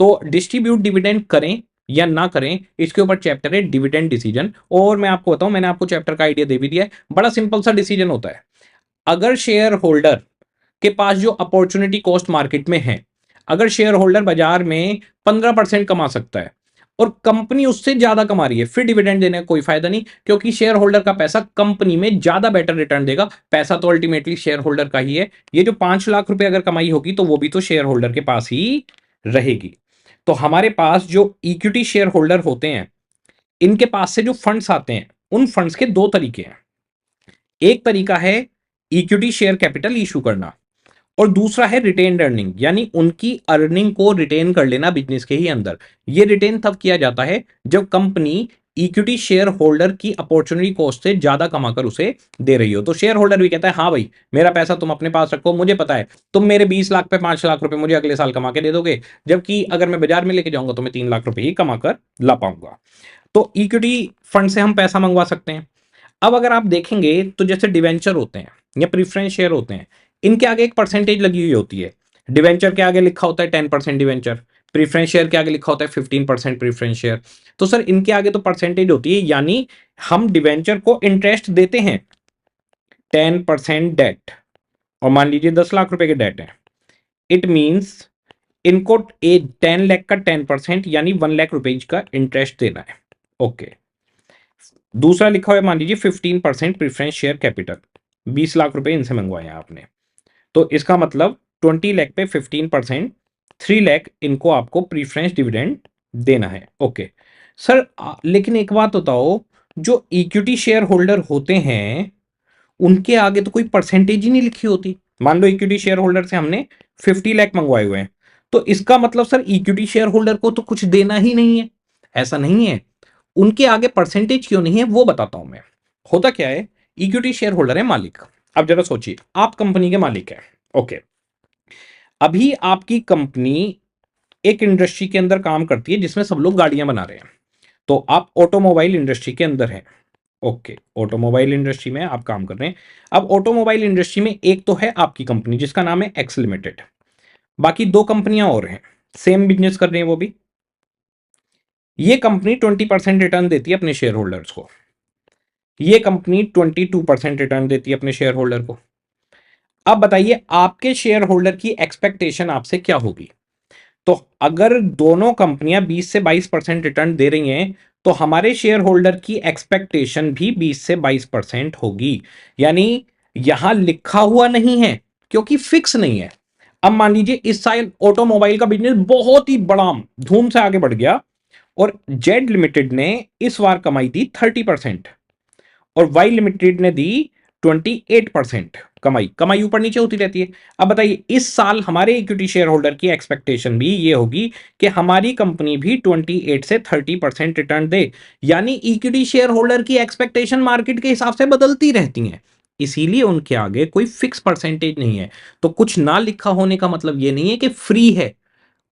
तो डिस्ट्रीब्यूट डिविडेंड करें या ना करें, इसके ऊपर चैप्टर है डिविडेंड डिसीजन, और मैं आपको बताऊं, मैंने आपको चैप्टर का आइडिया दे भी दिया है। बड़ा सिंपल सा डिसीजन होता है। अगर शेयर होल्डर के पास जो अपॉर्चुनिटी कॉस्ट मार्केट में है, अगर शेयर होल्डर बाजार में 15% कमा सकता है और कंपनी उससे ज्यादा कमा रही है, फिर डिविडेंड देने का कोई फायदा नहीं, क्योंकि शेयर होल्डर का पैसा कंपनी में ज्यादा बेटर रिटर्न देगा। पैसा तो अल्टीमेटली शेयर होल्डर का ही है। ये जो 5 लाख रुपए अगर कमाई होगी तो वो भी तो शेयर होल्डर के पास ही रहेगी। तो हमारे पास जो इक्विटी शेयर होल्डर होते हैं, इनके पास से जो फंड्स आते हैं, उन फंड्स के दो तरीके हैं। एक तरीका है इक्विटी शेयर कैपिटल इशू करना, और दूसरा है रिटेन्ड अर्निंग, यानी उनकी अर्निंग को रिटेन कर लेना बिजनेस के ही अंदर। ये रिटेन तब किया जाता है जब कंपनी इक्विटी शेयर होल्डर की अपॉर्चुनिटी कॉस्ट से ज्यादा कमाकर उसे दे रही हो। तो शेयर होल्डर भी कहता है, हाँ भाई मेरा पैसा तुम अपने पास रखो, मुझे पता है तुम मेरे 20 लाख पे 5 लाख रुपए मुझे अगले साल कमा के दे दोगे, जबकि अगर मैं बाजार में लेके जाऊंगा तो मैं 3 लाख रुपए ही कमा कर ला पाऊंगा। तो इक्विटी फंड से हम पैसा मंगवा सकते हैं। अब अगर आप देखेंगे तो जैसे डिवेंचर होते हैं या प्रीफरेंस शेयर होते हैं, इनके आगे एक परसेंटेज लगी हुई होती है। डिवेंचर के आगे लिखा होता है 10% डिवेंचर, प्रीफरेंस शेयर के आगे लिखा होता है 15% प्रीफरेंस शेयर। तो सर इनके आगे तो परसेंटेज होती है, यानी हम डिवेंचर को इंटरेस्ट देते हैं 10% डेट, और मान लीजिए 10 लाख रुपए के डेट है। इट मीन्स इनको 10 लाख का 10%, यानी 1 लाख रुपीज का इंटरेस्ट देना है। ओके। दूसरा लिखा हुआ है मान लीजिए 15% प्रीफरेंस शेयर कैपिटल, 20 लाख रुपए इनसे मंगवाए हैं आपने, तो इसका मतलब 20 लाख पे 15%, 3 लाख इनको आपको प्रीफरेंस डिविडेंड देना है। ओके सर, लेकिन एक बात बताओ, जो इक्विटी शेयर होल्डर होते हैं उनके आगे तो कोई परसेंटेज ही नहीं लिखी होती। मान लो इक्विटी शेयर होल्डर से हमने 50 लाख मंगवाए हुए हैं, तो इसका मतलब सर इक्विटी शेयर होल्डर को तो कुछ देना ही नहीं है। ऐसा नहीं है। उनके आगे परसेंटेज क्यों नहीं है वो बताता हूं मैं। होता क्या है, इक्विटी शेयर होल्डर है मालिक। अब जरा सोचिए, आप कंपनी के मालिक हैं। ओके, अभी आपकी कंपनी एक इंडस्ट्री के अंदर काम करती है जिसमें सब लोग गाड़ियां बना रहे हैं, तो आप ऑटोमोबाइल इंडस्ट्री के अंदर हैं। ओके, ऑटोमोबाइल इंडस्ट्री में आप काम कर रहे हैं। अब ऑटोमोबाइल इंडस्ट्री में एक तो है आपकी कंपनी जिसका नाम है एक्स लिमिटेड, बाकी दो कंपनियां और हैं सेम बिजनेस कर रही हैं वो भी। ये कंपनी 20% रिटर्न देती है अपने शेयर होल्डर्स को, ये कंपनी 22% रिटर्न देती है अपने शेयर होल्डर को। अब बताइए आपके शेयर होल्डर की एक्सपेक्टेशन आपसे क्या होगी? तो अगर दोनों कंपनियां 20 से 22% रिटर्न दे रही हैं, तो हमारे शेयर होल्डर की एक्सपेक्टेशन भी 20 से 22% होगी। यानी यहां लिखा हुआ नहीं है क्योंकि फिक्स नहीं है। अब मान लीजिए इस साल ऑटोमोबाइल का बिजनेस बहुत ही बड़ा धूम से आगे बढ़ गया और जेड लिमिटेड ने इस बार कमाई दी 30% और वाई लिमिटेड ने दी 28% कमाई। कमाई ऊपर नीचे होती रहती है। अब बताइए इस साल हमारे इक्विटी शेयर होल्डर की एक्सपेक्टेशन भी ये होगी कि हमारी कंपनी भी 28 से 30% रिटर्न दे। यानी इक्विटी शेयर होल्डर की एक्सपेक्टेशन मार्केट के हिसाब से बदलती रहती हैं, इसीलिए उनके आगे कोई फिक्स परसेंटेज नहीं है। तो कुछ ना लिखा होने का मतलब ये नहीं है कि फ्री है,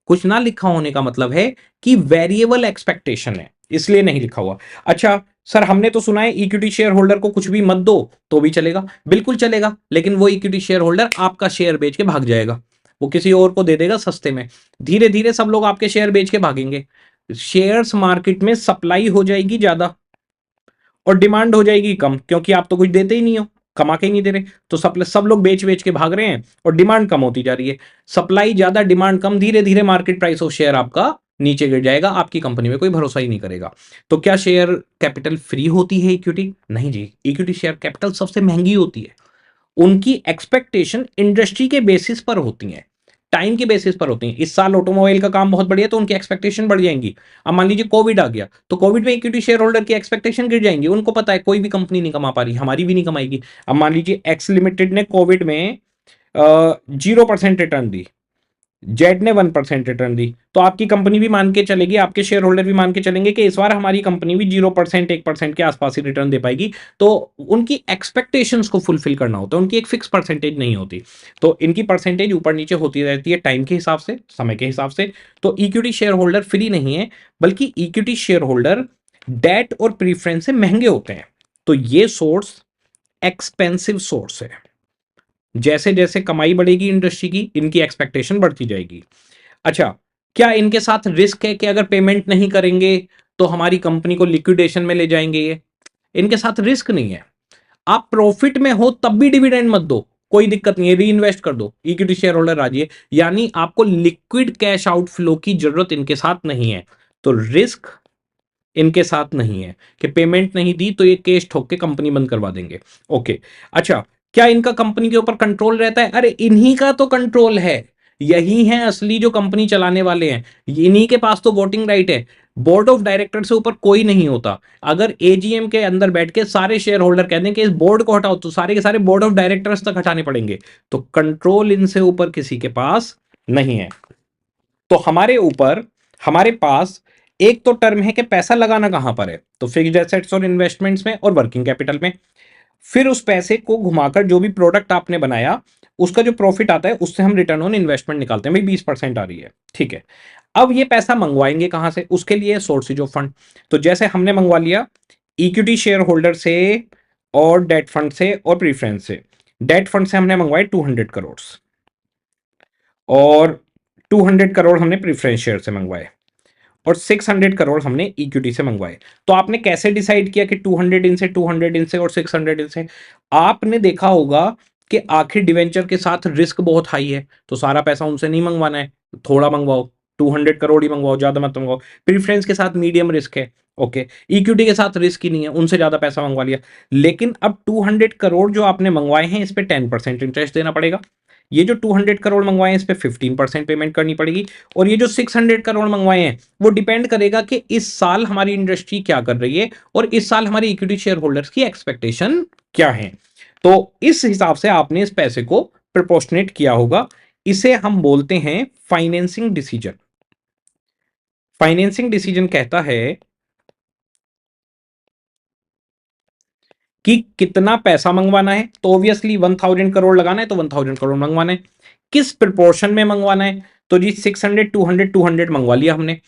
कुछ ना लिखा होने का मतलब है कि वेरिएबल एक्सपेक्टेशन है। इसलिए नहीं लिखा हुआ। अच्छा सर, हमने तो सुना है इक्विटी शेयर होल्डर को कुछ भी मत दो तो भी चलेगा। बिल्कुल चलेगा, लेकिन वो इक्विटी शेयर होल्डर आपका शेयर बेच के भाग जाएगा, वो किसी और को दे देगा सस्ते में। धीरे धीरे सब लोग आपके शेयर बेच के भागेंगे, शेयर्स मार्केट में सप्लाई हो जाएगी ज्यादा और डिमांड हो जाएगी कम, क्योंकि आप तो कुछ देते ही नहीं हो, कमा के ही नहीं दे रहे, तो सब लोग बेच बेच के भाग रहे हैं और डिमांड कम होती जा रही है। सप्लाई ज्यादा डिमांड कम, धीरे धीरे मार्केट प्राइस ऑफ शेयर आपका नीचे गिर जाएगा, आपकी कंपनी में कोई भरोसा ही नहीं करेगा। तो क्या शेयर कैपिटल फ्री होती है इक्विटी? नहीं जी, इक्विटी शेयर कैपिटल सबसे महंगी होती है। उनकी एक्सपेक्टेशन इंडस्ट्री के बेसिस पर होती है, टाइम के बेसिस पर होती हैं। इस साल ऑटोमोबाइल का काम बहुत बढ़िया, तो उनकी एक्सपेक्टेशन बढ़ जाएंगी। अब मान लीजिए कोविड आ गया, तो कोविड में इक्विटी शेयर होल्डर की एक्सपेक्टेशन गिर जाएंगी, उनको पता है कोई भी कंपनी नहीं कमा पा रही, हमारी भी नहीं कमाएगी। अब मान लीजिए एक्स लिमिटेड ने कोविड में 0% रिटर्न दी, जेड ने 1% रिटर्न दी, तो आपकी कंपनी भी मान के चलेगी, आपके शेयर होल्डर भी मान के चलेंगे कि इस बार हमारी कंपनी भी 0%, 1% के आसपास ही रिटर्न दे पाएगी। तो उनकी एक्सपेक्टेशंस को फुलफिल करना होता है, उनकी एक फिक्स परसेंटेज नहीं होती। तो इनकी परसेंटेज ऊपर नीचे होती रहती है टाइम के हिसाब से, समय के हिसाब से। तो इक्विटी शेयर होल्डर फ्री नहीं है, बल्कि इक्विटी शेयर होल्डर डेट और प्रीफरेंस से महंगे होते हैं। तो ये सोर्स एक्सपेंसिव सोर्स है। जैसे जैसे कमाई बढ़ेगी इंडस्ट्री की, इनकी एक्सपेक्टेशन बढ़ती जाएगी। अच्छा, क्या इनके साथ रिस्क है कि अगर पेमेंट नहीं करेंगे तो हमारी कंपनी को लिक्विडेशन में ले जाएंगे? ये इनके साथ रिस्क नहीं है। आप प्रॉफिट में हो तब भी डिविडेंड मत दो, कोई दिक्कत नहीं है, री इन्वेस्ट कर दो, इक्विटी शेयर होल्डर राजी है। यानी आपको लिक्विड कैश आउटफ्लो की जरूरत इनके साथ नहीं है। तो रिस्क इनके साथ नहीं है कि पेमेंट नहीं दी तो ये केस ठोक के कंपनी बंद करवा देंगे। ओके। अच्छा, क्या इनका कंपनी के ऊपर कंट्रोल रहता है? अरे इन्हीं का तो कंट्रोल है, यही है असली जो कंपनी चलाने वाले हैं, इन्हीं के पास तो वोटिंग राइट है। बोर्ड ऑफ डायरेक्टर से ऊपर कोई नहीं होता। अगर एजीएम के अंदर बैठ के सारे शेयर होल्डर कहते हैं कि इस बोर्ड को हटाओ, तो सारे के सारे बोर्ड ऑफ डायरेक्टर्स तक हटाने पड़ेंगे। तो कंट्रोल इनसे ऊपर किसी के पास नहीं है। तो हमारे ऊपर, हमारे पास एक तो टर्म है कि पैसा लगाना कहां पर है, तो फिक्स्ड एसेट्स और इन्वेस्टमेंट्स में और वर्किंग कैपिटल में। फिर उस पैसे को घुमाकर जो भी प्रोडक्ट आपने बनाया उसका जो प्रॉफिट आता है उससे हम रिटर्न ऑन इन्वेस्टमेंट निकालते हैं, भाई 20% आ रही है, ठीक है। अब ये पैसा मंगवाएंगे कहां से? उसके लिए सोर्सेज ऑफ फंड। तो जैसे हमने मंगवा लिया इक्विटी शेयर होल्डर से और डेट फंड से और प्रीफरेंस से। डेट फंड से हमने मंगवाए 200 करोड़ और 200 करोड़ हमने प्रीफरेंस शेयर से मंगवाए और 600 करोड़ हमने इक्विटी से मंगवाए। तो आपने कैसे डिसाइड किया कि 200 इनसे, 200 इनसे और 600 इनसे? आपने देखा होगा कि आखिर डिवेंचर के साथ रिस्क बहुत हाई है, तो सारा पैसा उनसे नहीं मंगवाना है, थोड़ा मंगवाओ, 200 करोड़ ही मंगवाओ, ज्यादा मत मंगवाओ। प्रीफरेंस के साथ मीडियम रिस्क है, ओके। इक्विटी के साथ रिस्क ही नहीं है, उनसे ज्यादा पैसा मंगवा लिया। लेकिन अब 200 करोड़ जो आपने मंगवाए हैं इस पे 10% इंटरेस्ट देना पड़ेगा। ये जो 200 करोड़ मंगवाए हैं इस पे 15% पेमेंट करनी पड़ेगी। और ये जो 600 करोड़ मंगवाए हैं वो डिपेंड करेगा कि इस साल हमारी इंडस्ट्री क्या कर रही है और इस साल हमारी इक्विटी शेयर होल्डर्स की एक्सपेक्टेशन क्या है। तो इस हिसाब से आपने इस पैसे को प्रोपोर्शनेट किया होगा। इसे हम बोलते हैं फाइनेंसिंग डिसीजन। फाइनेंसिंग डिसीजन कहता है कि कितना पैसा मंगवाना है, तो ऑब्वियसली 1000 करोड़ लगाना है तो 1000 करोड़ मंगवाना है। किस प्रोपोर्शन में मंगवाना है? तो जी 600, 200, 200 मंगवा लिया हमने।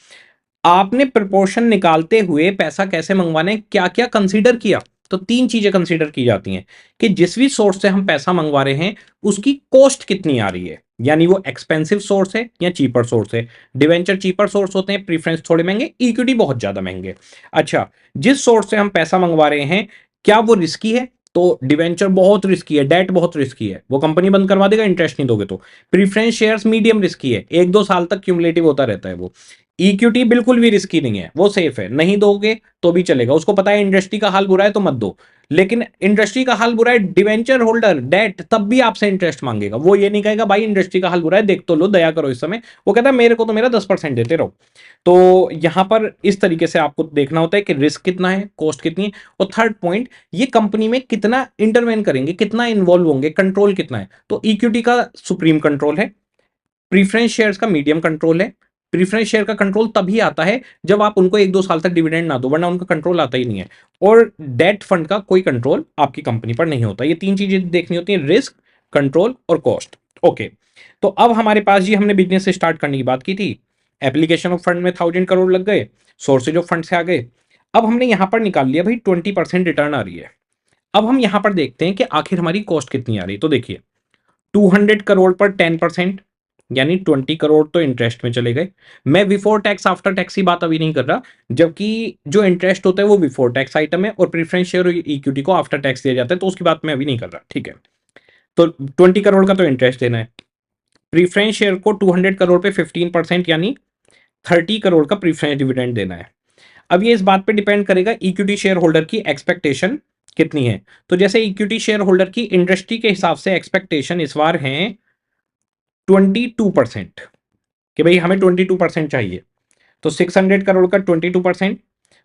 आपने प्रोपोर्शन निकालते हुए पैसा कैसे मंगवाना है, क्या क्या कंसीडर किया? तो तीन चीजें कंसीडर की जाती हैं कि जिस भी सोर्स से हम पैसा मंगवा रहे हैं उसकी कॉस्ट कितनी आ रही है, यानी वो एक्सपेंसिव सोर्स है या चीपर सोर्स है। डिवेंचर चीपर सोर्स होते हैं, प्रीफरेंस थोड़े महंगे, इक्विटी बहुत ज्यादा महंगे। अच्छा, जिस सोर्स से हम पैसा मंगवा रहे हैं क्या वो रिस्की है? तो डिवेंचर बहुत रिस्की है, डेट बहुत रिस्की है, वो कंपनी बंद करवा देगा इंटरेस्ट नहीं दोगे तो। प्रीफरेंस शेयर्स मीडियम रिस्की है, 1-2 साल तक क्यूमुलेटिव होता रहता है वो। इक्विटी बिल्कुल भी रिस्की नहीं है, वो सेफ है, नहीं दोगे तो भी चलेगा, उसको पता है इंडस्ट्री का हाल बुरा है तो मत दो। लेकिन इंडस्ट्री का हाल बुरा है, डिवेंचर होल्डर डेट तब भी आपसे इंटरेस्ट मांगेगा, वो ये नहीं कहेगा भाई इंडस्ट्री का हाल बुरा है देख तो लो, दया करो इस समय। वो कहता है मेरे को तो मेरा 10% देते रहो। तो यहां पर इस तरीके से आपको देखना होता है कि रिस्क कितना है, कॉस्ट कितनी है, और थर्ड पॉइंट ये कंपनी में कितना इंटरवेन करेंगे, कितना इन्वॉल्व होंगे, कंट्रोल कितना है। तो इक्विटी का सुप्रीम कंट्रोल है, प्रीफरेंस शेयर्स का मीडियम कंट्रोल है। प्रीफरेंस शेयर का कंट्रोल तभी आता है जब आप उनको 1-2 साल तक डिविडेंड ना दो, वरना उनका कंट्रोल आता ही नहीं है। और डेट फंड का कोई कंट्रोल आपकी कंपनी पर नहीं होता। ये तीन चीजें देखनी होती हैं, रिस्क, कंट्रोल और कॉस्ट। ओके, तो अब हमारे पास जी हमने बिजनेस से स्टार्ट करने की बात की थी, एप्लीकेशन ऑफ फंड में 1000 करोड़ लग गए, सोर्सेज ऑफ फंड से आ गए। अब हमने यहां पर निकाल लिया भाई 20% रिटर्न आ रही है। अब हम यहां पर देखते हैं कि आखिर हमारी कॉस्ट कितनी आ रही है। तो देखिए 200 करोड़ पर 10%, यानी 20 करोड़ तो इंटरेस्ट में चले गए। मैं बिफोर टैक्स आफ्टर टैक्स की बात अभी नहीं कर रहा, जबकि जो इंटरेस्ट होता है वो बिफोर टैक्स आइटम है और प्रेफरेंस शेयर और इक्विटी को आफ्टर टैक्स दिया जाता है, तो उसकी बात मैं अभी नहीं कर रहा, ठीक है। तो 20 करोड़ का तो इंटरेस्ट देना है। प्रीफरेंस शेयर को 200 करोड़ पे 15% यानी 30 करोड़ का प्रीफरेंस डिविडेंड देना है। अब ये इस बात पे डिपेंड करेगा इक्विटी शेयर होल्डर की एक्सपेक्टेशन कितनी है। तो जैसे इक्विटी शेयर होल्डर की इंडस्ट्री के हिसाब से एक्सपेक्टेशन इस बार है 22%, कि भाई हमें 22% चाहिए। तो 600 करोड़ का 22%,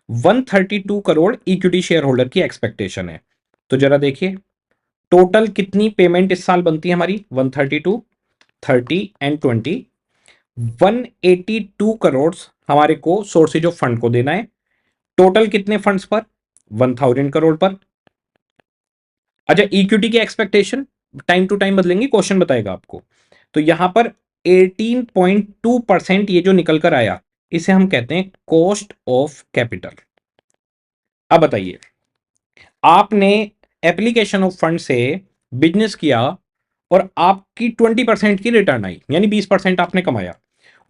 132 करोड़ इक्विटी शेयर होल्डर की एक्सपेक्टेशन है। तो जरा देखिए टोटल कितनी पेमेंट इस साल बनती है हमारी, 132, 30 एंड 20, 182 करोड़ हमारे को सोर्सेज ऑफ फंड को देना है। टोटल कितने फंड्स पर, 1000 करोड़ पर। अच्छा इक्विटी की एक्सपेक्टेशन टाइम टू टाइम बदलेंगे, क्वेश्चन बताएगा आपको। तो यहां पर 18.2% ये जो निकल कर आया, इसे हम कहते हैं कॉस्ट ऑफ कैपिटल। अब बताइए आपने एप्लीकेशन ऑफ फंड से बिजनेस किया और आपकी 20% की रिटर्न आई, यानी 20% आपने कमाया।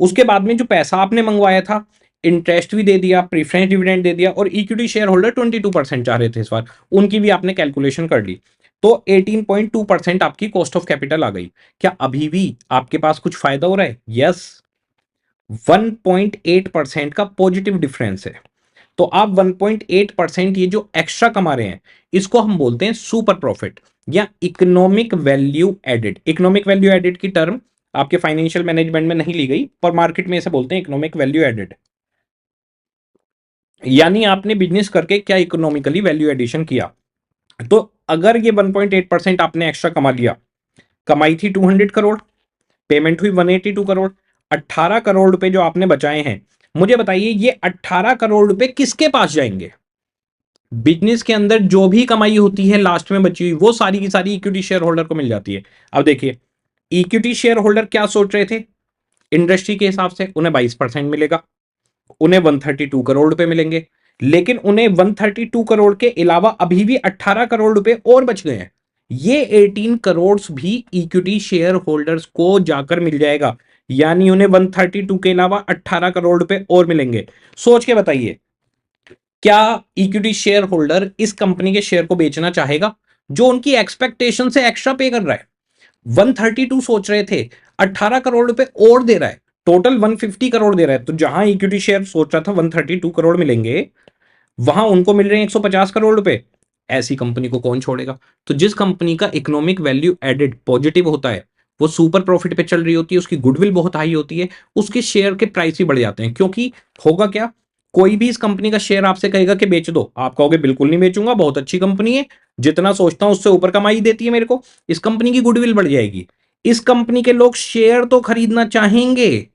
उसके बाद में जो पैसा आपने मंगवाया था, इंटरेस्ट भी दे दिया, प्रीफरेंस डिविडेंड दे दिया, और इक्विटी शेयर होल्डर 22% चाह रहे थे इस बार, उनकी भी आपने कैलकुलेशन कर ली। तो 18.2% आपकी कॉस्ट ऑफ कैपिटल आ गई। क्या अभी भी आपके पास कुछ फायदा हो रहा है? यस, 1.8% का पॉजिटिव डिफरेंस है। तो आप 1.8% ये जो एक्स्ट्रा कमा रहे हैं, इसको हम बोलते हैं सुपर प्रॉफिट या economic value added. Economic value added की टर्म आपके फाइनेंशियल मैनेजमेंट में नहीं ली गई, पर मार्केट में इसे बोलते हैं इकोनॉमिक वैल्यू एडेड। यानी आपने बिजनेस करके क्या इकोनॉमिकली वैल्यू एडिशन किया। तो अगर ये 1.8% आपने एक्स्ट्रा कमा लिया, कमाई थी 200 करोड़, पेमेंट हुई 182 करोड़, 18 करोड़ रुपए जो आपने बचाए हैं, मुझे बताइए ये 18 करोड़ रुपए किसके पास जाएंगे? बिजनेस के अंदर जो भी कमाई होती है लास्ट में बची हुई, वो सारी की सारी इक्विटी शेयर होल्डर को मिल जाती है। अब देखिए इक्विटी शेयर होल्डर क्या सोच रहे थे, इंडस्ट्री के हिसाब से उन्हें 22% मिलेगा, उन्हें 132 करोड़ रुपए मिलेंगे, लेकिन उन्हें 132 करोड़ के अलावा अभी भी 18 करोड़ रुपए और बच गए हैं। ये 18 करोड़ भी इक्विटी शेयर होल्डर्स को जाकर मिल जाएगा, यानी उन्हें 132 के अलावा 18 करोड़ रुपए और मिलेंगे। सोच के बताइए क्या इक्विटी शेयर होल्डर इस कंपनी के शेयर को बेचना चाहेगा जो उनकी एक्सपेक्टेशन से एक्स्ट्रा पे कर रहा है? 132 सोच रहे थे, 18 करोड़ रुपए और दे रहा है, टोटल 150 करोड़ दे रहा है। तो जहां इक्विटी शेयर सोच रहा था 132 करोड़ मिलेंगे, वहां उनको मिल रहे हैं 150 करोड़ रुपए। ऐसी कंपनी को कौन छोड़ेगा? तो जिस कंपनी का इकोनॉमिक वैल्यू एडेड पॉजिटिव होता है, वो सुपर प्रॉफिट पे चल रही होती है, उसकी गुडविल बहुत हाई होती है, उसके शेयर के प्राइस भी बढ़ जाते हैं। क्योंकि होगा क्या, कोई भी इस कंपनी का शेयर आपसे कहेगा कि बेच दो, आप कहोगे बिल्कुल नहीं बेचूंगा, बहुत अच्छी कंपनी है, जितना सोचता हूं उससे ऊपर कमाई देती है मेरे को, इस कंपनी की गुडविल बढ़ जाएगी। इस कंपनी के लोग शेयर तो खरीदना चाहेंगे,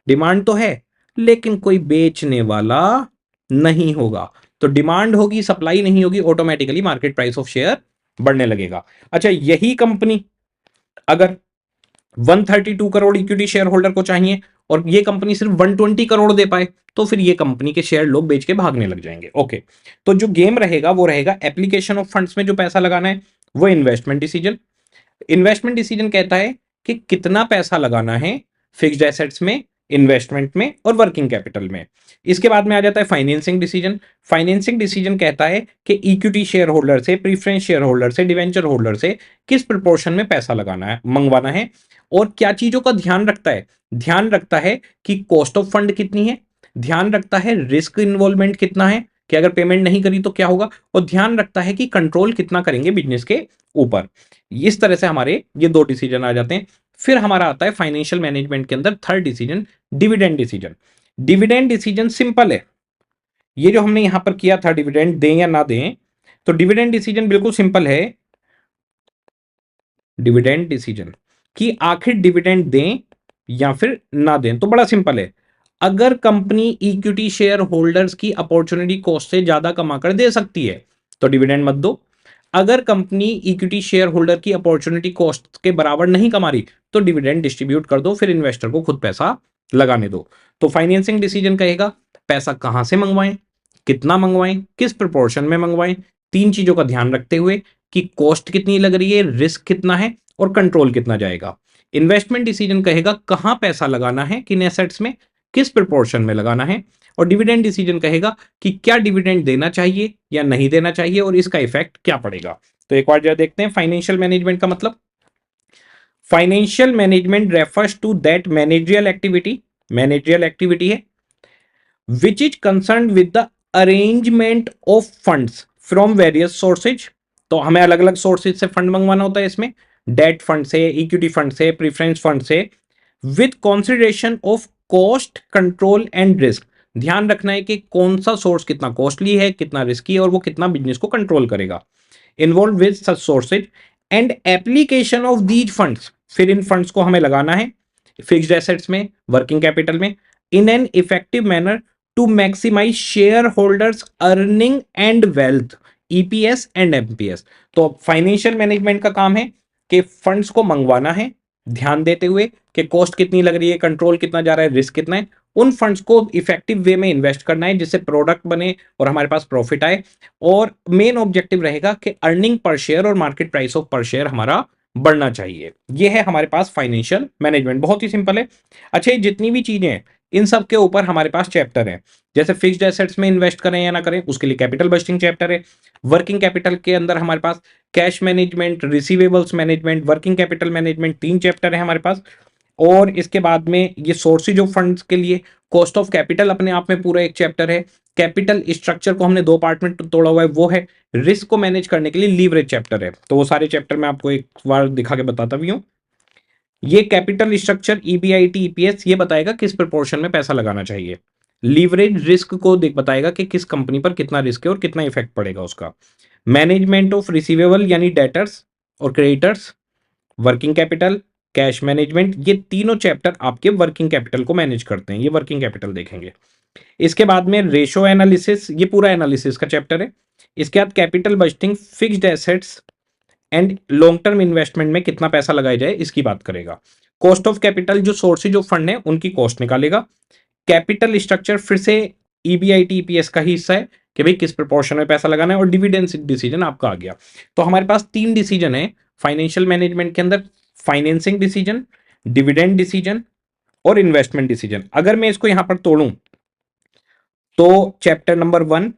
डिमांड तो है, लेकिन कोई बेचने वाला नहीं होगा। तो डिमांड होगी, सप्लाई नहीं होगी, automatically market price of share बढ़ने लगेगा। अच्छा यही कंपनी अगर 132 करोड़ इक्विटी शेयर होल्डर को चाहिए और ये कंपनी सिर्फ 120 करोड़ दे पाए, तो फिर ये कंपनी के शेयर लोग बेच के भागने लग जाएंगे। ओके, तो जो गेम रहेगा वो रहेगा एप्लीकेशन ऑफ फंड्स में जो पैसा लगाना है वो इन्वेस्टमेंट डिसीजन। इन्वेस्टमेंट डिसीजन कहता है कि कितना पैसा लगाना है फिक्स्ड एसेट्स में, इन्वेस्टमेंट में और वर्किंग कैपिटल में। इसके बाद में आ जाता है फाइनेंसिंग डिसीजन। फाइनेंसिंग डिसीजन कहता है कि इक्विटी शेयर होल्डर से, प्रीफरेंस शेयर होल्डर से, डिवेंचर होल्डर से किस प्रोपोर्शन में पैसा लगाना है, मंगवाना है, और क्या चीजों का ध्यान रखता है। ध्यान रखता है कि कॉस्ट ऑफ फंड कितनी है, ध्यान रखता है रिस्क इन्वॉल्वमेंट कितना है, कि अगर पेमेंट नहीं करी तो क्या होगा, और ध्यान रखता है कि कंट्रोल कितना करेंगे बिजनेस के ऊपर। इस तरह से हमारे ये दो डिसीजन आ जाते हैं। फिर हमारा आता है फाइनेंशियल मैनेजमेंट के अंदर third decision, dividend decision. Dividend decision simple है, ये जो हमने यहां पर किया था डिविडेंड दें या ना दें, तो डिविडेंड डिसीजन बिल्कुल सिंपल है। डिविडेंड डिसीजन कि आखिर डिविडेंड दें या फिर ना दें, तो बड़ा सिंपल है। अगर कंपनी इक्विटी शेयर होल्डर्स की अपॉर्चुनिटी कॉस्ट से ज्यादा कमाकर दे सकती है तो डिविडेंड मत दो। अगर कंपनी इक्विटी शेयर होल्डर की अपॉर्चुनिटी कॉस्ट के बराबर नहीं कमा रही तो डिविडेंड डिस्ट्रीब्यूट कर दो, फिर इन्वेस्टर को खुद पैसा लगाने दो। तो फाइनेंसिंग डिसीजन कहेगा पैसा कहां से मंगवाएं, कितना मंगवाएं, किस प्रोपोर्शन में मंगवाएं, तीन चीजों का ध्यान रखते हुए कि कॉस्ट कितनी लग रही है, रिस्क कितना है और कंट्रोल कितना जाएगा। इन्वेस्टमेंट डिसीजन कहेगा कहां पैसा लगाना है, किन एसेट्स में, किस प्रोपोर्शन में लगाना है। और डिविडेंड डिसीजन कहेगा कि क्या डिविडेंड देना चाहिए या नहीं देना चाहिए और इसका इफेक्ट क्या पड़ेगा। तो एक बार जरा देखते हैं फाइनेंशियल मैनेजमेंट का मतलब। Financial management refers to that managerial activity है which is concern with the arrangement of funds from various sources. तो हमें अलग अलग सोर्सेज से फंड मंगवाना होता है इसमें, डेट फंड से, इक्विटी फंड से, प्रीफरेंस फंड से, with consideration of cost control and risk. ध्यान रखना है कि कौन सा सोर्स कितना कॉस्टली है, कितना रिस्की है और वो कितना बिजनेस को कंट्रोल करेगा। Involve with such sources and application of these funds. फिर इन फंड्स को हमें लगाना है फिक्स्ड एसेट्स में, वर्किंग कैपिटल में, in an effective manner to maximise share holders earning and wealth, EPS and MPS. तो फाइनेंशियल मैनेजमेंट का काम है कि फंड्स को मंगवाना है ध्यान देते हुए कि कॉस्ट कितनी लग रही है, कंट्रोल कितना जा रहा है, रिस्क कितना है। उन फंड्स को इफेक्टिव वे में इन्वेस्ट करना है जिससे प्रोडक्ट बने और हमारे पास प्रॉफिट आए। और मेन ऑब्जेक्टिव रहेगा कि अर्निंग पर शेयर और मार्केट प्राइस ऑफ पर शेयर हमारा बढ़ना चाहिए। यह है हमारे पास फाइनेंशियल मैनेजमेंट, बहुत ही सिंपल है। अच्छा, ये जितनी भी चीजें हैं इन सब के ऊपर हमारे पास चैप्टर है। जैसे फिक्स्ड एसेट्स में इन्वेस्ट करें या ना करें उसके लिए कैपिटल बजटिंग चैप्टर है। वर्किंग कैपिटल के अंदर हमारे पास cash management, receivables management, working capital management, तीन चैप्टर है हमारे पास। और इसके बाद में ये सोर्सेज ऑफ फंड्स के लिए कॉस्ट ऑफ कैपिटल अपने आप में पूरा एक चैप्टर है। कैपिटल स्ट्रक्चर को हमने दो पार्ट में तोड़ा हुआ है वो है। रिस्क को मैनेज करने के लिए लीवरेज चैप्टर है। तो वो सारे चैप्टर मैं आपको एक बार दिखा के बताता भी हूं। ये कैपिटल स्ट्रक्चर ईबीआईटी ईपीएस ये बताएगा किस प्रोपोर्शन में पैसा लगाना चाहिए। लीवरेज रिस्क को बताएगा कि किस कंपनी पर कितना रिस्क है और कितना इफेक्ट पड़ेगा उसका। मैनेजमेंट ऑफ रिसीवेबल यानी डेटर्स और creditors, working capital, cash management, ये तीनों चैप्टर आपके वर्किंग कैपिटल को मैनेज करते हैं। ये वर्किंग कैपिटल देखेंगे। इसके बाद में रेशो एनालिसिस, ये पूरा एनालिसिस का चैप्टर है। इसके बाद capital budgeting, fixed assets and long term investment में कितना पैसा लगाया जाए इसकी बात करेगा। कॉस्ट ऑफ कैपिटल, जो सोर्सेज ऑफ फंड है उनकी कॉस्ट निकालेगा। कैपिटल स्ट्रक्चर फिर से ईबीआईटी ईपीएस का ही हिस्सा है कि भाई किस प्रोपोर्शन में पैसा लगाना है। और डिविडेंड डिसीजन आपका आ गया। तो हमारे पास तीन डिसीजन है फाइनेंशियल मैनेजमेंट के अंदर, फाइनेंसिंग डिसीजन, डिविडेंड डिसीजन और इन्वेस्टमेंट डिसीजन। अगर मैं इसको यहां पर तोड़ूं तो चैप्टर नंबर 1,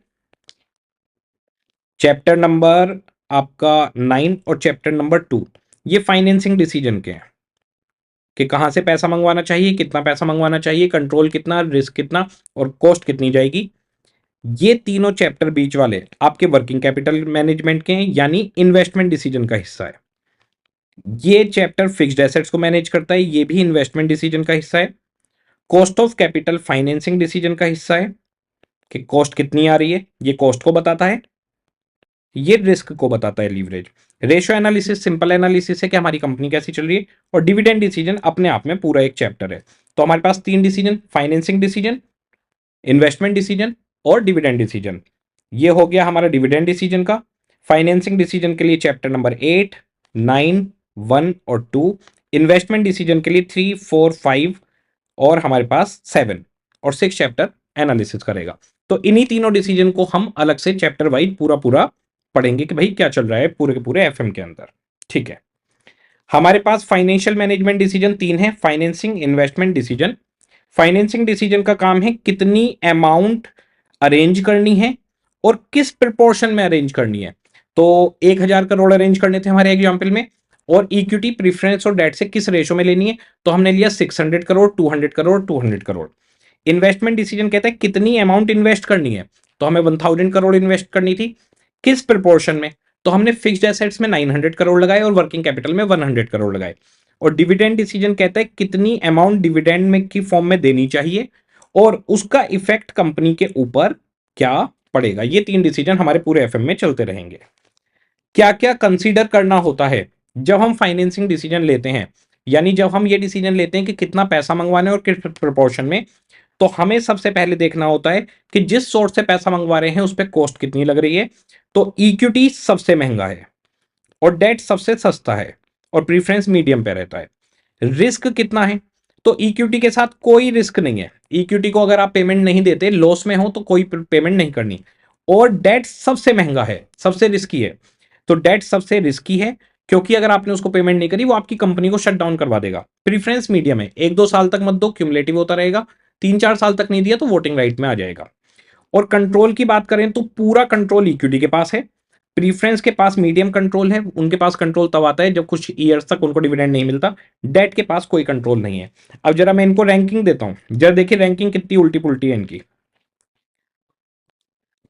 चैप्टर नंबर आपका 9 और चैप्टर नंबर 2 ये फाइनेंसिंग डिसीजन के हैं कि कहां से पैसा मंगवाना चाहिए, कितना पैसा मंगवाना चाहिए, कंट्रोल कितना, रिस्क कितना और कॉस्ट कितनी जाएगी। ये तीनों चैप्टर बीच वाले आपके वर्किंग कैपिटल मैनेजमेंट के हैं यानी इन्वेस्टमेंट डिसीजन का हिस्सा है। ये चैप्टर फिक्स्ड एसेट्स को मैनेज करता है, ये भी इन्वेस्टमेंट डिसीजन का हिस्सा है। Cost of capital financing decision का हिस्सा है कि कॉस्ट कितनी आ रही है, ये कॉस्ट को बताता है। ये रिस्क को बताता है leverage. Ratio analysis simple analysis है कि हमारी कंपनी कैसी चल रही है। और डिविडेंड डिसीजन अपने आप में पूरा एक चैप्टर है। तो हमारे पास तीन decision, financing decision, investment decision और डिविडेंड डिसीजन। ये हो गया हमारा डिविडेंड डिसीजन का। फाइनेंसिंग डिसीजन के लिए चैप्टर नंबर 8, 9, 1 और 2। इन्वेस्टमेंट डिसीजन के लिए 3, 4, 5 और हमारे पास 7 और 6 चैप्टर एनालिसिस करेगा। तो इन्हीं तीनों डिसीजन को हम अलग से चैप्टर वाइज पूरा पूरा पढ़ेंगे कि भाई क्या चल रहा है पूरे के पूरे एफएम के अंदर। ठीक है, हमारे पास फाइनेंशियल मैनेजमेंट डिसीजन तीन है, financing, investment, decision. Financing decision का काम है कितनी अमाउंट अरेंज करनी है और किस प्रोपोर्शन में अरेंज करनी है। तो 1000 करोड़ अरेंज करने थे हमारे एग्जाम्पल में और इक्विटी, प्रीफरेंस और डेट से किस रेशो में लेनी है, तो हमने लिया 600 करोड़, 200 करोड़, 200 करोड़। इन्वेस्टमेंट डिसीजन कहता है कितनी अमाउंट इन्वेस्ट करनी है, तो हमें 1000 करोड़ इन्वेस्ट करनी थी, किस प्रोपोर्शन में, तो हमने फिक्स्ड एसेट्स में 900 करोड़ लगाए और वर्किंग कैपिटल में 100 करोड़ लगाए। और डिविडेंड डिसीजन कहता है कितनी अमाउंट डिविडेंड में की फॉर्म में देनी चाहिए और उसका इफेक्ट कंपनी के ऊपर क्या पड़ेगा। ये तीन डिसीजन हमारे पूरे एफएम में चलते रहेंगे। क्या क्या कंसीडर करना होता है जब हम फाइनेंसिंग डिसीजन लेते हैं, यानी जब हम ये डिसीजन लेते हैं कि कितना पैसा मंगवाना है और किस प्रोपोर्शन में, तो हमें सबसे पहले देखना होता है कि जिस सोर्स से पैसा मंगवा रहे हैं उस पर कॉस्ट कितनी लग रही है। तो इक्विटी सबसे महंगा है और डेट सबसे सस्ता है और प्रीफरेंस मीडियम पे रहता है। रिस्क कितना है, तो इक्विटी के साथ कोई रिस्क नहीं है। इक्विटी को अगर आप पेमेंट नहीं देते, लॉस में हो, तो कोई पेमेंट नहीं करनी। और डेट सबसे महंगा है, सबसे रिस्की है। तो डेट सबसे रिस्की है, क्योंकि अगर आपने उसको पेमेंट नहीं करी, वो आपकी कंपनी को शट डाउन करवा देगा। प्रीफरेंस मीडियम है, 1-2 साल तक मत दो, क्यूमुलेटिव होता रहेगा। 3-4 साल तक नहीं दिया तो वोटिंग राइट में आ जाएगा। और कंट्रोल की बात करें तो पूरा कंट्रोल इक्विटी के पास है। प्रीफरेंस के पास मीडियम कंट्रोल है, उनके पास कंट्रोल तब आता है जब कुछ ईयर्स तक उनको डिविडेंड नहीं मिलता। डेट के पास कोई कंट्रोल नहीं है। अब जरा मैं इनको रैंकिंग देता हूं, जरा देखिए रैंकिंग कितनी उल्टी पुल्टी है इनकी।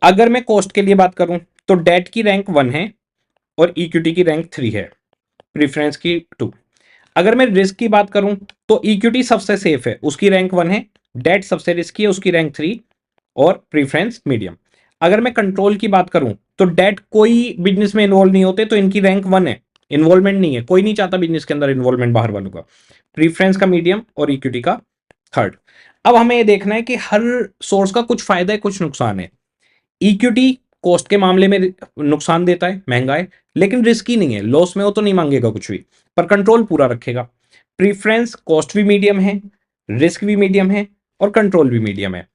अगर मैं कॉस्ट के लिए बात करूं तो डेट की रैंक 1 है और इक्विटी की रैंक 3 है, प्रीफरेंस की 2। अगर मैं रिस्क की बात करूं तो इक्विटी सबसे सेफ है, उसकी रैंक 1 है। डेट सबसे रिस्की है, उसकी रैंक 3 और प्रीफरेंस मीडियम। अगर मैं कंट्रोल की बात करूं तो डेट कोई बिजनेस में इन्वॉल्व नहीं होते, तो इनकी रैंक 1 है। इन्वॉल्वमेंट नहीं है, कोई नहीं चाहता बिजनेस के अंदर इन्वॉल्वमेंट बाहर वालों का। प्रीफरेंस का मीडियम और इक्विटी का 3rd। अब हमें ये देखना है कि हर सोर्स का कुछ फायदा है, कुछ नुकसान है। इक्विटी कॉस्ट के मामले में नुकसान देता है, महंगा है, लेकिन रिस्की नहीं है। लॉस में हो तो नहीं मांगेगा कुछ भी, पर कंट्रोल पूरा रखेगा। प्रीफरेंस कॉस्ट भी मीडियम है, रिस्क भी मीडियम है और कंट्रोल भी मीडियम है।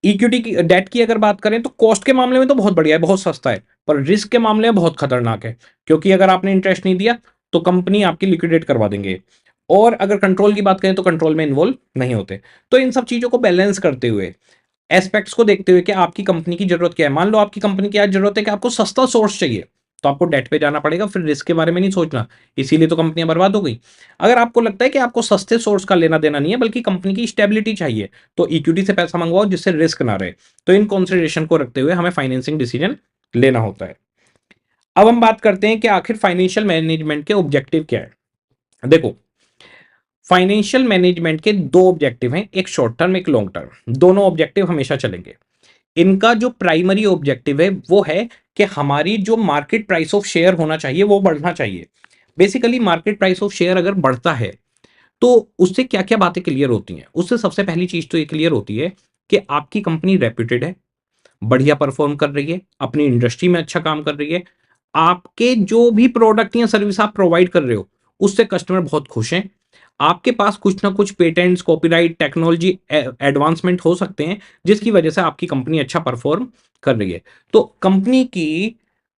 इक्विटी की, डेट की अगर बात करें तो कॉस्ट के मामले में तो बहुत बढ़िया है, बहुत सस्ता है, पर रिस्क के मामले में बहुत खतरनाक है, क्योंकि अगर आपने इंटरेस्ट नहीं दिया तो कंपनी आपकी लिक्विडेट करवा देंगे। और अगर कंट्रोल की बात करें तो कंट्रोल में इन्वॉल्व नहीं होते। तो इन सब चीजों को बैलेंस करते हुए, एस्पेक्ट्स को देखते हुए कि आपकी कंपनी की जरूरत क्या है। मान लो आपकी कंपनी की आज जरूरत है कि आपको सस्ता सोर्स चाहिए, तो आपको डेट पे जाना पड़ेगा, फिर रिस्क के बारे में नहीं सोचना। इसीलिए तो कंपनियां बर्बाद हो गई। अगर आपको लगता है कि आपको सस्ते सोर्स का लेना देना नहीं है, बल्कि कंपनी की स्टेबिलिटी चाहिए, तो इक्विटी से पैसा मंगवाओ जिससे रिस्क ना रहे। तो इन कॉन्सिडरेशन को रखते हुए हमें फाइनेंसिंग डिसीजन लेना होता है। अब हम बात करते हैं कि आखिर फाइनेंशियल मैनेजमेंट के ऑब्जेक्टिव क्या है। देखो, फाइनेंशियल मैनेजमेंट के दो ऑब्जेक्टिव हैं, एक शॉर्ट टर्म, एक लॉन्ग टर्म। दोनों ऑब्जेक्टिव हमेशा चलेंगे। इनका जो प्राइमरी ऑब्जेक्टिव है वो है कि हमारी जो मार्केट प्राइस ऑफ शेयर होना चाहिए वो बढ़ना चाहिए। Basically market price of share अगर बढ़ता है तो उससे क्या क्या बातें क्लियर होती हैं। उससे सबसे पहली चीज तो ये क्लियर होती है कि आपकी कंपनी रेप्यूटेड है, बढ़िया परफॉर्म कर रही है, अपनी इंडस्ट्री में अच्छा काम कर रही है। आपके जो भी प्रोडक्ट या सर्विस आप प्रोवाइड कर रहे हो उससे कस्टमर बहुत खुश हैं। आपके पास कुछ ना कुछ पेटेंट्स, कॉपीराइट, टेक्नोलॉजी एडवांसमेंट हो सकते हैं जिसकी वजह से आपकी कंपनी अच्छा परफॉर्म कर रही है। तो कंपनी की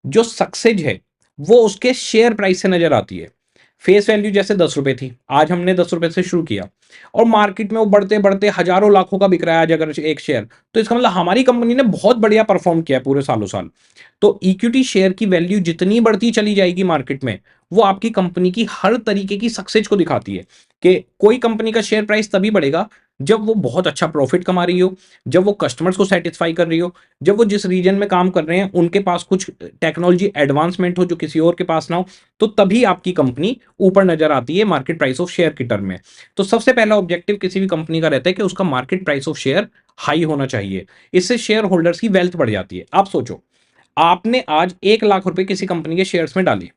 जो सक्सेस है वो उसके शेयर प्राइस से नजर आती है। फेस वैल्यू जैसे 10 रुपए थी, आज हमने 10 रुपए से शुरू किया और मार्केट में वो बढ़ते बढ़ते हजारों लाखों का बिक रहा है आज अगर एक शेयर, तो इसका मतलब हमारी कंपनी ने बहुत बढ़िया परफॉर्म किया है पूरे सालों साल। तो इक्विटी शेयर की वैल्यू जितनी बढ़ती चली जाएगी मार्केट में, वो आपकी कंपनी की हर तरीके की सक्सेस को दिखाती है। कि कोई कंपनी का शेयर प्राइस तभी बढ़ेगा जब वो बहुत अच्छा प्रॉफिट कमा रही हो, जब वो कस्टमर्स को सेटिस्फाई कर रही हो, जब वो जिस रीजन में काम कर रहे हैं उनके पास कुछ टेक्नोलॉजी एडवांसमेंट हो जो किसी और के पास ना हो, तो तभी आपकी कंपनी ऊपर नजर आती है मार्केट प्राइस ऑफ शेयर की टर्म में। तो सबसे पहला ऑब्जेक्टिव किसी भी कंपनी का रहता है कि उसका market price of share high होना चाहिए। इससे शेयर होल्डर्स की वेल्थ बढ़ जाती है। आप सोचो, आपने आज 1 लाख रुपए किसी कंपनी के शेयर्स में डाली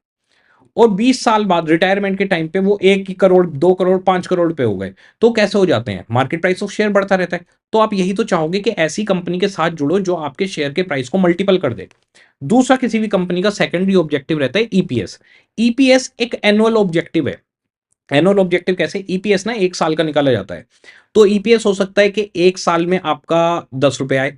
और 20 साल बाद रिटायरमेंट के टाइम पे वो 1 करोड़, 2 करोड़, 5 करोड़ रुपए हो गए, तो कैसे हो जाते हैं? मार्केट प्राइस ऑफ शेयर बढ़ता रहता है। तो आप यही तो चाहोगे कि ऐसी कंपनी के साथ जुड़ो जो आपके शेयर के प्राइस को मल्टीपल कर दे। दूसरा, किसी भी कंपनी का सेकेंडरी ऑब्जेक्टिव रहता है ईपीएस। ईपीएस एक एनुअल ऑब्जेक्टिव है। एनुअल ऑब्जेक्टिव कैसे? ईपीएस ना 1 साल का निकाला जाता है। तो ईपीएस हो सकता है कि 1 साल में आपका 10 रुपए आए,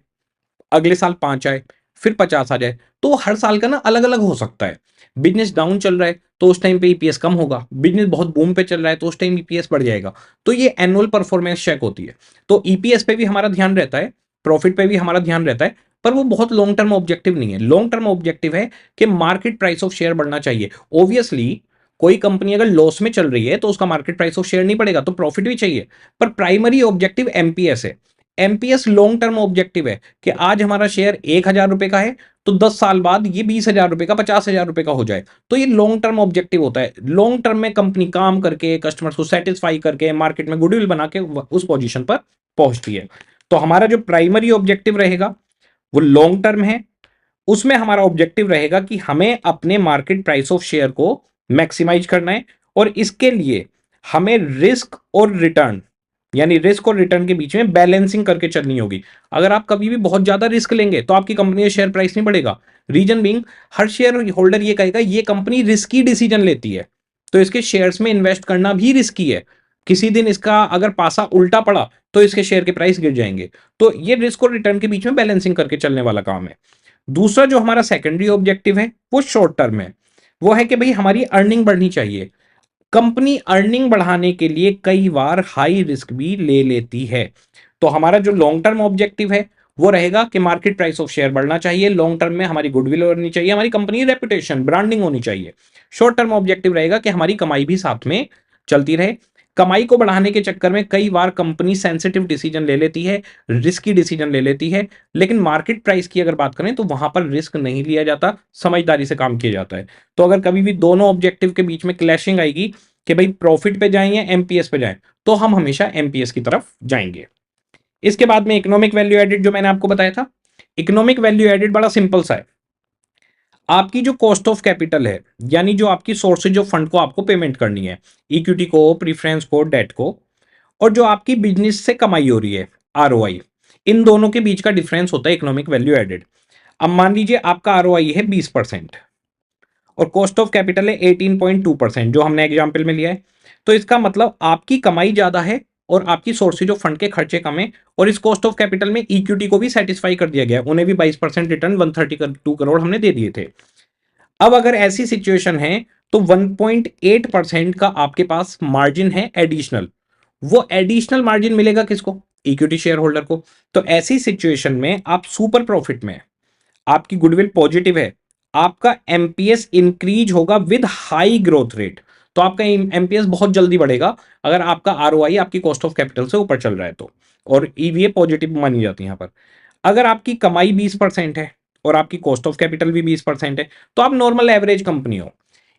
अगले साल 5 आए, फिर 50 आ जाए। तो हर साल का ना अलग अलग हो सकता है। बिजनेस डाउन चल रहा है तो उस टाइम पे ईपीएस कम होगा, बिजनेस बहुत बूम पे चल रहा है तो उस टाइम ईपीएस बढ़ जाएगा। तो ये एनुअल परफॉर्मेंस चेक होती है। तो ईपीएस पे भी हमारा ध्यान रहता है, प्रॉफिट पे भी हमारा ध्यान रहता है, पर वो बहुत लॉन्ग टर्म ऑब्जेक्टिव नहीं है। लॉन्ग टर्म ऑब्जेक्टिव है कि मार्केट प्राइस ऑफ शेयर बढ़ना चाहिए। ऑब्वियसली कोई कंपनी अगर लॉस में चल रही है तो उसका मार्केट प्राइस ऑफ शेयर नहीं बढ़ेगा, तो प्रॉफिट भी चाहिए। पर प्राइमरी ऑब्जेक्टिव एमपीएस है। एमपीएस लॉन्ग टर्म ऑब्जेक्टिव है कि आज हमारा शेयर 1,000 रुपए का है तो 10 साल बाद ये 20,000 रुपए का, 50,000 रुपए का हो जाए। तो ये लॉन्ग टर्म ऑब्जेक्टिव होता है। लॉन्ग टर्म में कंपनी काम करके, कस्टमर्स को सेटिस्फाई करके, मार्केट में गुडविल बना के उस पोजीशन पर पहुंचती है। तो हमारा जो प्राइमरी ऑब्जेक्टिव रहेगा वो लॉन्ग टर्म है। उसमें हमारा ऑब्जेक्टिव रहेगा कि हमें अपने मार्केट प्राइस ऑफ शेयर को मैक्सिमाइज करना है और इसके लिए हमें रिस्क और रिटर्न, यानी रिस्क और रिटर्न के बीच में बैलेंसिंग करके चलनी होगी। अगर आप कभी भी बहुत ज्यादा रिस्क लेंगे तो आपकी कंपनी का शेयर प्राइस नहीं बढ़ेगा। रीजन बीइंग, हर शेयर होल्डर ये कहेगा ये कंपनी रिस्की डिसीजन लेती है, तो इसके शेयर्स में इन्वेस्ट करना भी रिस्की है। किसी दिन इसका अगर पासा उल्टा पड़ा तो इसके शेयर के प्राइस गिर जाएंगे। तो ये रिस्क और रिटर्न के बीच में बैलेंसिंग करके चलने वाला काम है। दूसरा जो हमारा सेकेंडरी ऑब्जेक्टिव है वो शॉर्ट टर्म है, वो है कि भाई हमारी अर्निंग बढ़नी चाहिए। कंपनी अर्निंग बढ़ाने के लिए कई बार हाई रिस्क भी ले लेती है। तो हमारा जो लॉन्ग टर्म ऑब्जेक्टिव है वो रहेगा कि मार्केट प्राइस ऑफ शेयर बढ़ना चाहिए, लॉन्ग टर्म में हमारी गुडविल होनी चाहिए, हमारी कंपनी रेपुटेशन ब्रांडिंग होनी चाहिए। शॉर्ट टर्म ऑब्जेक्टिव रहेगा कि हमारी कमाई भी साथ में चलती रहे। कमाई को बढ़ाने के चक्कर में कई बार कंपनी सेंसिटिव डिसीजन ले लेती है, रिस्की डिसीजन ले लेती है, लेकिन मार्केट प्राइस की अगर बात करें तो वहां पर रिस्क नहीं लिया जाता, समझदारी से काम किया जाता है। तो अगर कभी भी दोनों ऑब्जेक्टिव के बीच में क्लैशिंग आएगी कि भाई प्रॉफिट पे जाएं या एमपीएस पे जाएं, तो हम हमेशा एमपीएस की तरफ जाएंगे। इसके बाद में इकोनॉमिक वैल्यू एडेड जो मैंने आपको बताया था, इकोनॉमिक वैल्यू एडेड बड़ा सिंपल सा है। आपकी जो कॉस्ट ऑफ कैपिटल है, यानी जो आपकी सोर्सेज ऑफ फंड को आपको पेमेंट करनी है, इक्विटी को, प्रीफरेंस को, डेट को, और जो आपकी बिजनेस से कमाई हो रही है आरओआई, इन दोनों के बीच का डिफरेंस होता है इकोनॉमिक वैल्यू एडेड। अब मान लीजिए आपका आरओआई है 20% और कॉस्ट ऑफ कैपिटल है 18.2%, जो हमने एग्जाम्पल में लिया है। तो इसका मतलब आपकी कमाई ज्यादा है और आपकी सोर्सेज ऑफ फंड के खर्चे कम है, और इस कॉस्ट ऑफ कैपिटल में इक्विटी को भी सेटिस्फाई कर दिया गया, उन्हें भी 22% रिटर्न 132 करोड़ हमने दे दिए थे। अब अगर ऐसी सिचुएशन है तो 1.8% का आपके पास मार्जिन है एडिशनल। वो एडिशनल मार्जिन मिलेगा किसको? इक्विटी शेयर होल्डर को। तो ऐसी सिचुएशन में आप सुपर प्रॉफिट में, आपकी गुडविल पॉजिटिव है, आपका एमपीएस इंक्रीज होगा विद हाई ग्रोथ रेट। तो आपका एमपीएस बहुत जल्दी बढ़ेगा अगर आपका आरओआई आपकी कॉस्ट ऑफ कैपिटल से ऊपर चल रहा है तो, और ईवीए पॉजिटिव मानी जाती है यहां पर। अगर आपकी कमाई 20% है और आपकी कॉस्ट ऑफ कैपिटल भी 20% है, तो आप नॉर्मल एवरेज कंपनी हो।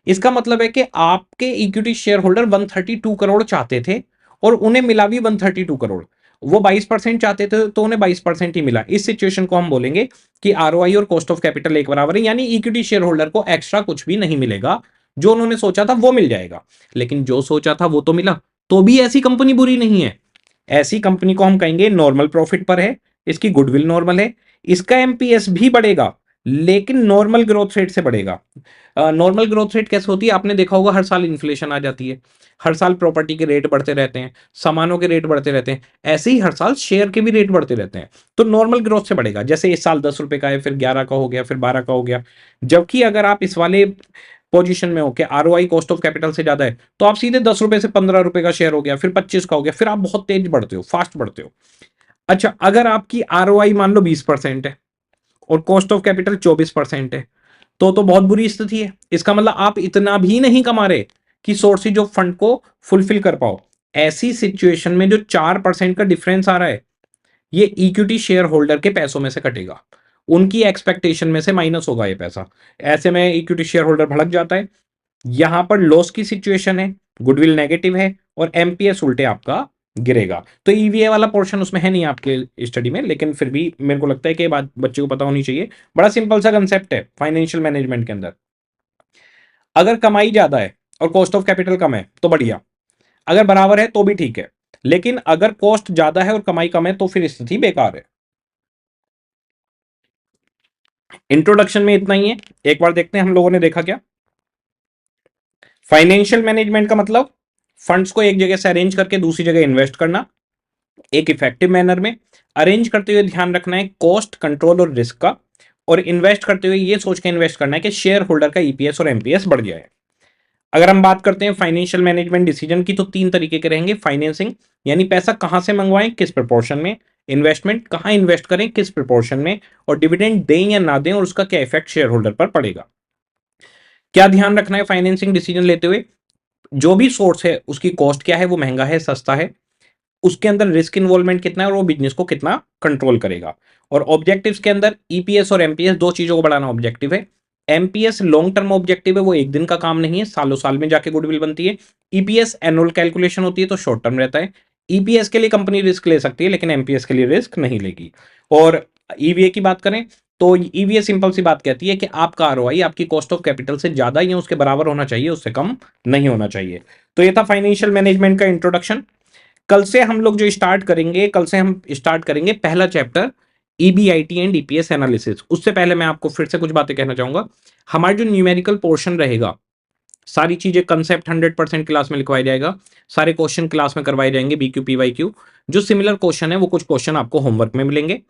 इसका मतलब है कि आपके इक्विटी शेयर होल्डर 132 करोड़ चाहते थे और उन्हें मिला भी 132 करोड़। वो 22% चाहते थे तो उन्हें 22% ही मिला। इस सिचुएशन को हम बोलेंगे कि आरओआई और कॉस्ट ऑफ कैपिटल एक बराबर है, यानी इक्विटी शेयर होल्डर को एक्स्ट्रा कुछ भी नहीं मिलेगा, जो उन्होंने सोचा था वो मिल जाएगा। लेकिन जो सोचा था वो तो मिला, तो भी ऐसी कंपनी बुरी नहीं है। ऐसी कंपनी को हम कहेंगे नॉर्मल प्रॉफिट पर है, इसकी गुडविल नॉर्मल है, इसका एमपीएस भी बढ़ेगा लेकिन नॉर्मल ग्रोथ रेट से बढ़ेगा। नॉर्मल ग्रोथ रेट कैसे होती है? आपने देखा होगा हर साल इन्फ्लेशन आ जाती है, हर साल प्रॉपर्टी के रेट बढ़ते रहते हैं, सामानों के रेट बढ़ते रहते हैं, ऐसे ही हर साल शेयर के भी रेट बढ़ते रहते हैं। तो नॉर्मल ग्रोथ से बढ़ेगा। जैसे इस साल 10 रुपए का है, फिर 11 का हो गया, फिर 12 का हो गया। जबकि अगर आप इस वाले पोजीशन में हो कि आरओआई कॉस्ट ऑफ कैपिटल से ज्यादा है, तो आप सीधे 10 रुपए से 15 रुपए का शेयर हो गया, फिर 25 का हो गया, फिर आप बहुत तेज बढ़ते हो, फास्ट बढ़ते हो। अच्छा, अगर आपकी आरओआई मान लो 20% है और कॉस्ट ऑफ कैपिटल 24% है, तो बहुत बुरी स्थिति है। इसका मतलब आप इतना भी नहीं कमा रहे कि सोर्सेज ऑफ फंड को फुलफिल कर पाओ। ऐसी सिचुएशन में जो 4% का डिफरेंस आ रहा है, ये इक्विटी शेयर होल्डर के पैसों में से कटेगा, उनकी एक्सपेक्टेशन में से माइनस होगा ये पैसा। ऐसे में इक्विटी शेयर होल्डर भड़क जाता है। यहां पर लॉस की सिचुएशन है, गुडविल नेगेटिव है और एमपीएस उल्टे आपका गिरेगा। तो ईवीए वाला पोर्शन उसमें है नहीं आपके स्टडी में, लेकिन फिर भी मेरे को लगता है कि ये बात बच्चे को पता होनी चाहिए। बड़ा सिंपल सा कंसेप्ट है फाइनेंशियल मैनेजमेंट के अंदर। अगर कमाई ज्यादा है और कॉस्ट ऑफ कैपिटल कम है तो बढ़िया, अगर बराबर है तो भी ठीक है, लेकिन अगर कॉस्ट ज्यादा है और कमाई कम है तो फिर स्थिति बेकार है। इंट्रोडक्शन में इतना ही है। एक बार देखते हैं हम लोगों ने देखा क्या। फाइनेंशियल मैनेजमेंट का मतलब फंड्स को एक जगह से अरेंज करके दूसरी जगह इन्वेस्ट करना एक इफेक्टिव मैनर में। अरेंज करते हुए ध्यान रखना है कॉस्ट कंट्रोल और रिस्क का, और इन्वेस्ट करते हुए ये सोच के इन्वेस्ट करना है कि शेयर होल्डर का ईपीएस और एमपीएस बढ़ जाए। अगर हम बात करते हैं फाइनेंशियल मैनेजमेंट डिसीजन की, तो 3 तरीके के रहेंगे। फाइनेंसिंग यानी पैसा कहां से मंगवाएं, किस प्रपोर्शन में, इन्वेस्टमेंट कहां इन्वेस्ट करें, किस प्रपोर्शन में, और डिविडेंड दें या ना दें और उसका क्या इफेक्ट शेयर होल्डर पर पड़ेगा। क्या ध्यान रखना है फाइनेंसिंग डिसीजन लेते हुए? जो भी सोर्स है उसकी कॉस्ट क्या है, वो महंगा है सस्ता है, उसके अंदर रिस्क इन्वॉल्वमेंट कितना है और वो बिजनेस को कितना कंट्रोल करेगा। और ऑब्जेक्टिव्स के अंदर ईपीएस और एमपीएस दो चीजों को बढ़ाना ऑब्जेक्टिव है। एमपीएस लॉन्ग टर्म ऑब्जेक्टिव है, वो एक दिन का काम नहीं है, सालों साल में जाके गुडविल बनती है। ईपीएस एनुअल कैलकुलेशन होती है तो शॉर्ट टर्म रहता है। ईपीएस के लिए कंपनी रिस्क ले सकती है लेकिन एमपीएस के लिए रिस्क नहीं लेगी। और ईवीए की बात करें तो ईवीए सिंपल सी बात कहती है कि आपका आरओआई आपकी कॉस्ट ऑफ कैपिटल से ज्यादा या उसके बराबर होना चाहिए, उससे कम नहीं होना चाहिए। तो ये था फाइनेंशियल मैनेजमेंट का इंट्रोडक्शन। कल से हम लोग जो स्टार्ट करेंगे, कल से हम स्टार्ट करेंगे पहला chapter EBIT and EPS analysis. उससे पहले मैं आपको फिर से कुछ बातें कहना चाहूंगा। हमारा जो न्यूमेरिकल पोर्शन रहेगा सारी चीजें कंसेप्ट 100% क्लास में लिखवाया जाएगा, सारे क्वेश्चन क्लास में करवाए जाएंगे, BQ PYQ। जो सिमिलर क्वेश्चन है वो कुछ क्वेश्चन आपको होमवर्क में मिलेंगे।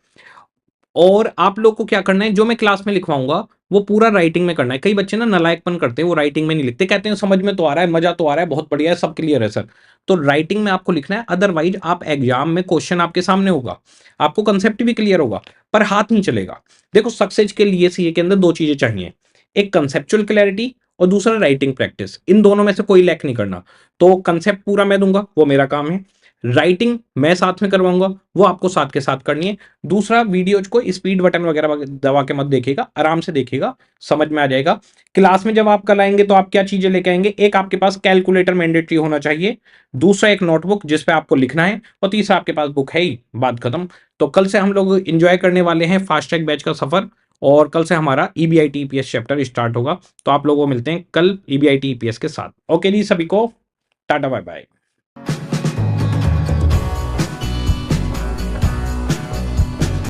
और आप लोग को क्या करना है, जो मैं क्लास में लिखवाऊंगा वो पूरा राइटिंग में करना है। कई बच्चे ना नालायकपन करते हैं, वो राइटिंग में नहीं लिखते, कहते हैं समझ में तो आ रहा है, मजा तो आ रहा है, बहुत बढ़िया है, सब क्लियर है सर। तो राइटिंग में आपको लिखना है, अदरवाइज आप एग्जाम में क्वेश्चन आपके सामने होगा, आपको कंसेप्ट भी क्लियर होगा पर हाथ नहीं चलेगा। देखो सक्सेस के लिए सीए के अंदर दो चीजें चाहिए, एक कंसेप्चुअल क्लैरिटी और दूसरा राइटिंग प्रैक्टिस। इन दोनों में से कोई लैक नहीं करना। तो कंसेप्ट पूरा मैं दूंगा, वो मेरा काम है। राइटिंग मैं साथ में करवाऊंगा, वो आपको साथ के साथ करनी है। दूसरा, वीडियोज को स्पीड बटन वगैरह दबा के मत देखिएगा, आराम से देखिएगा, समझ में आ जाएगा। क्लास में जब आप कल आएंगे तो आप क्या चीजें लेके आएंगे, एक आपके पास कैलकुलेटर मैंडेटरी होना चाहिए, दूसरा एक नोटबुक जिसपे आपको लिखना है, और तीसरा आपके पास बुक है ही, बात खत्म। तो कल से हम लोग इंजॉय करने वाले हैं फास्ट ट्रैक बैच का सफर, और कल से हमारा ईबीआईटी ईपीएस चैप्टर स्टार्ट होगा। तो आप लोगों को मिलते हैं कल ईबीआईटी ईपीएस के साथ। ओके जी, सभी को टाटा बाय बाय।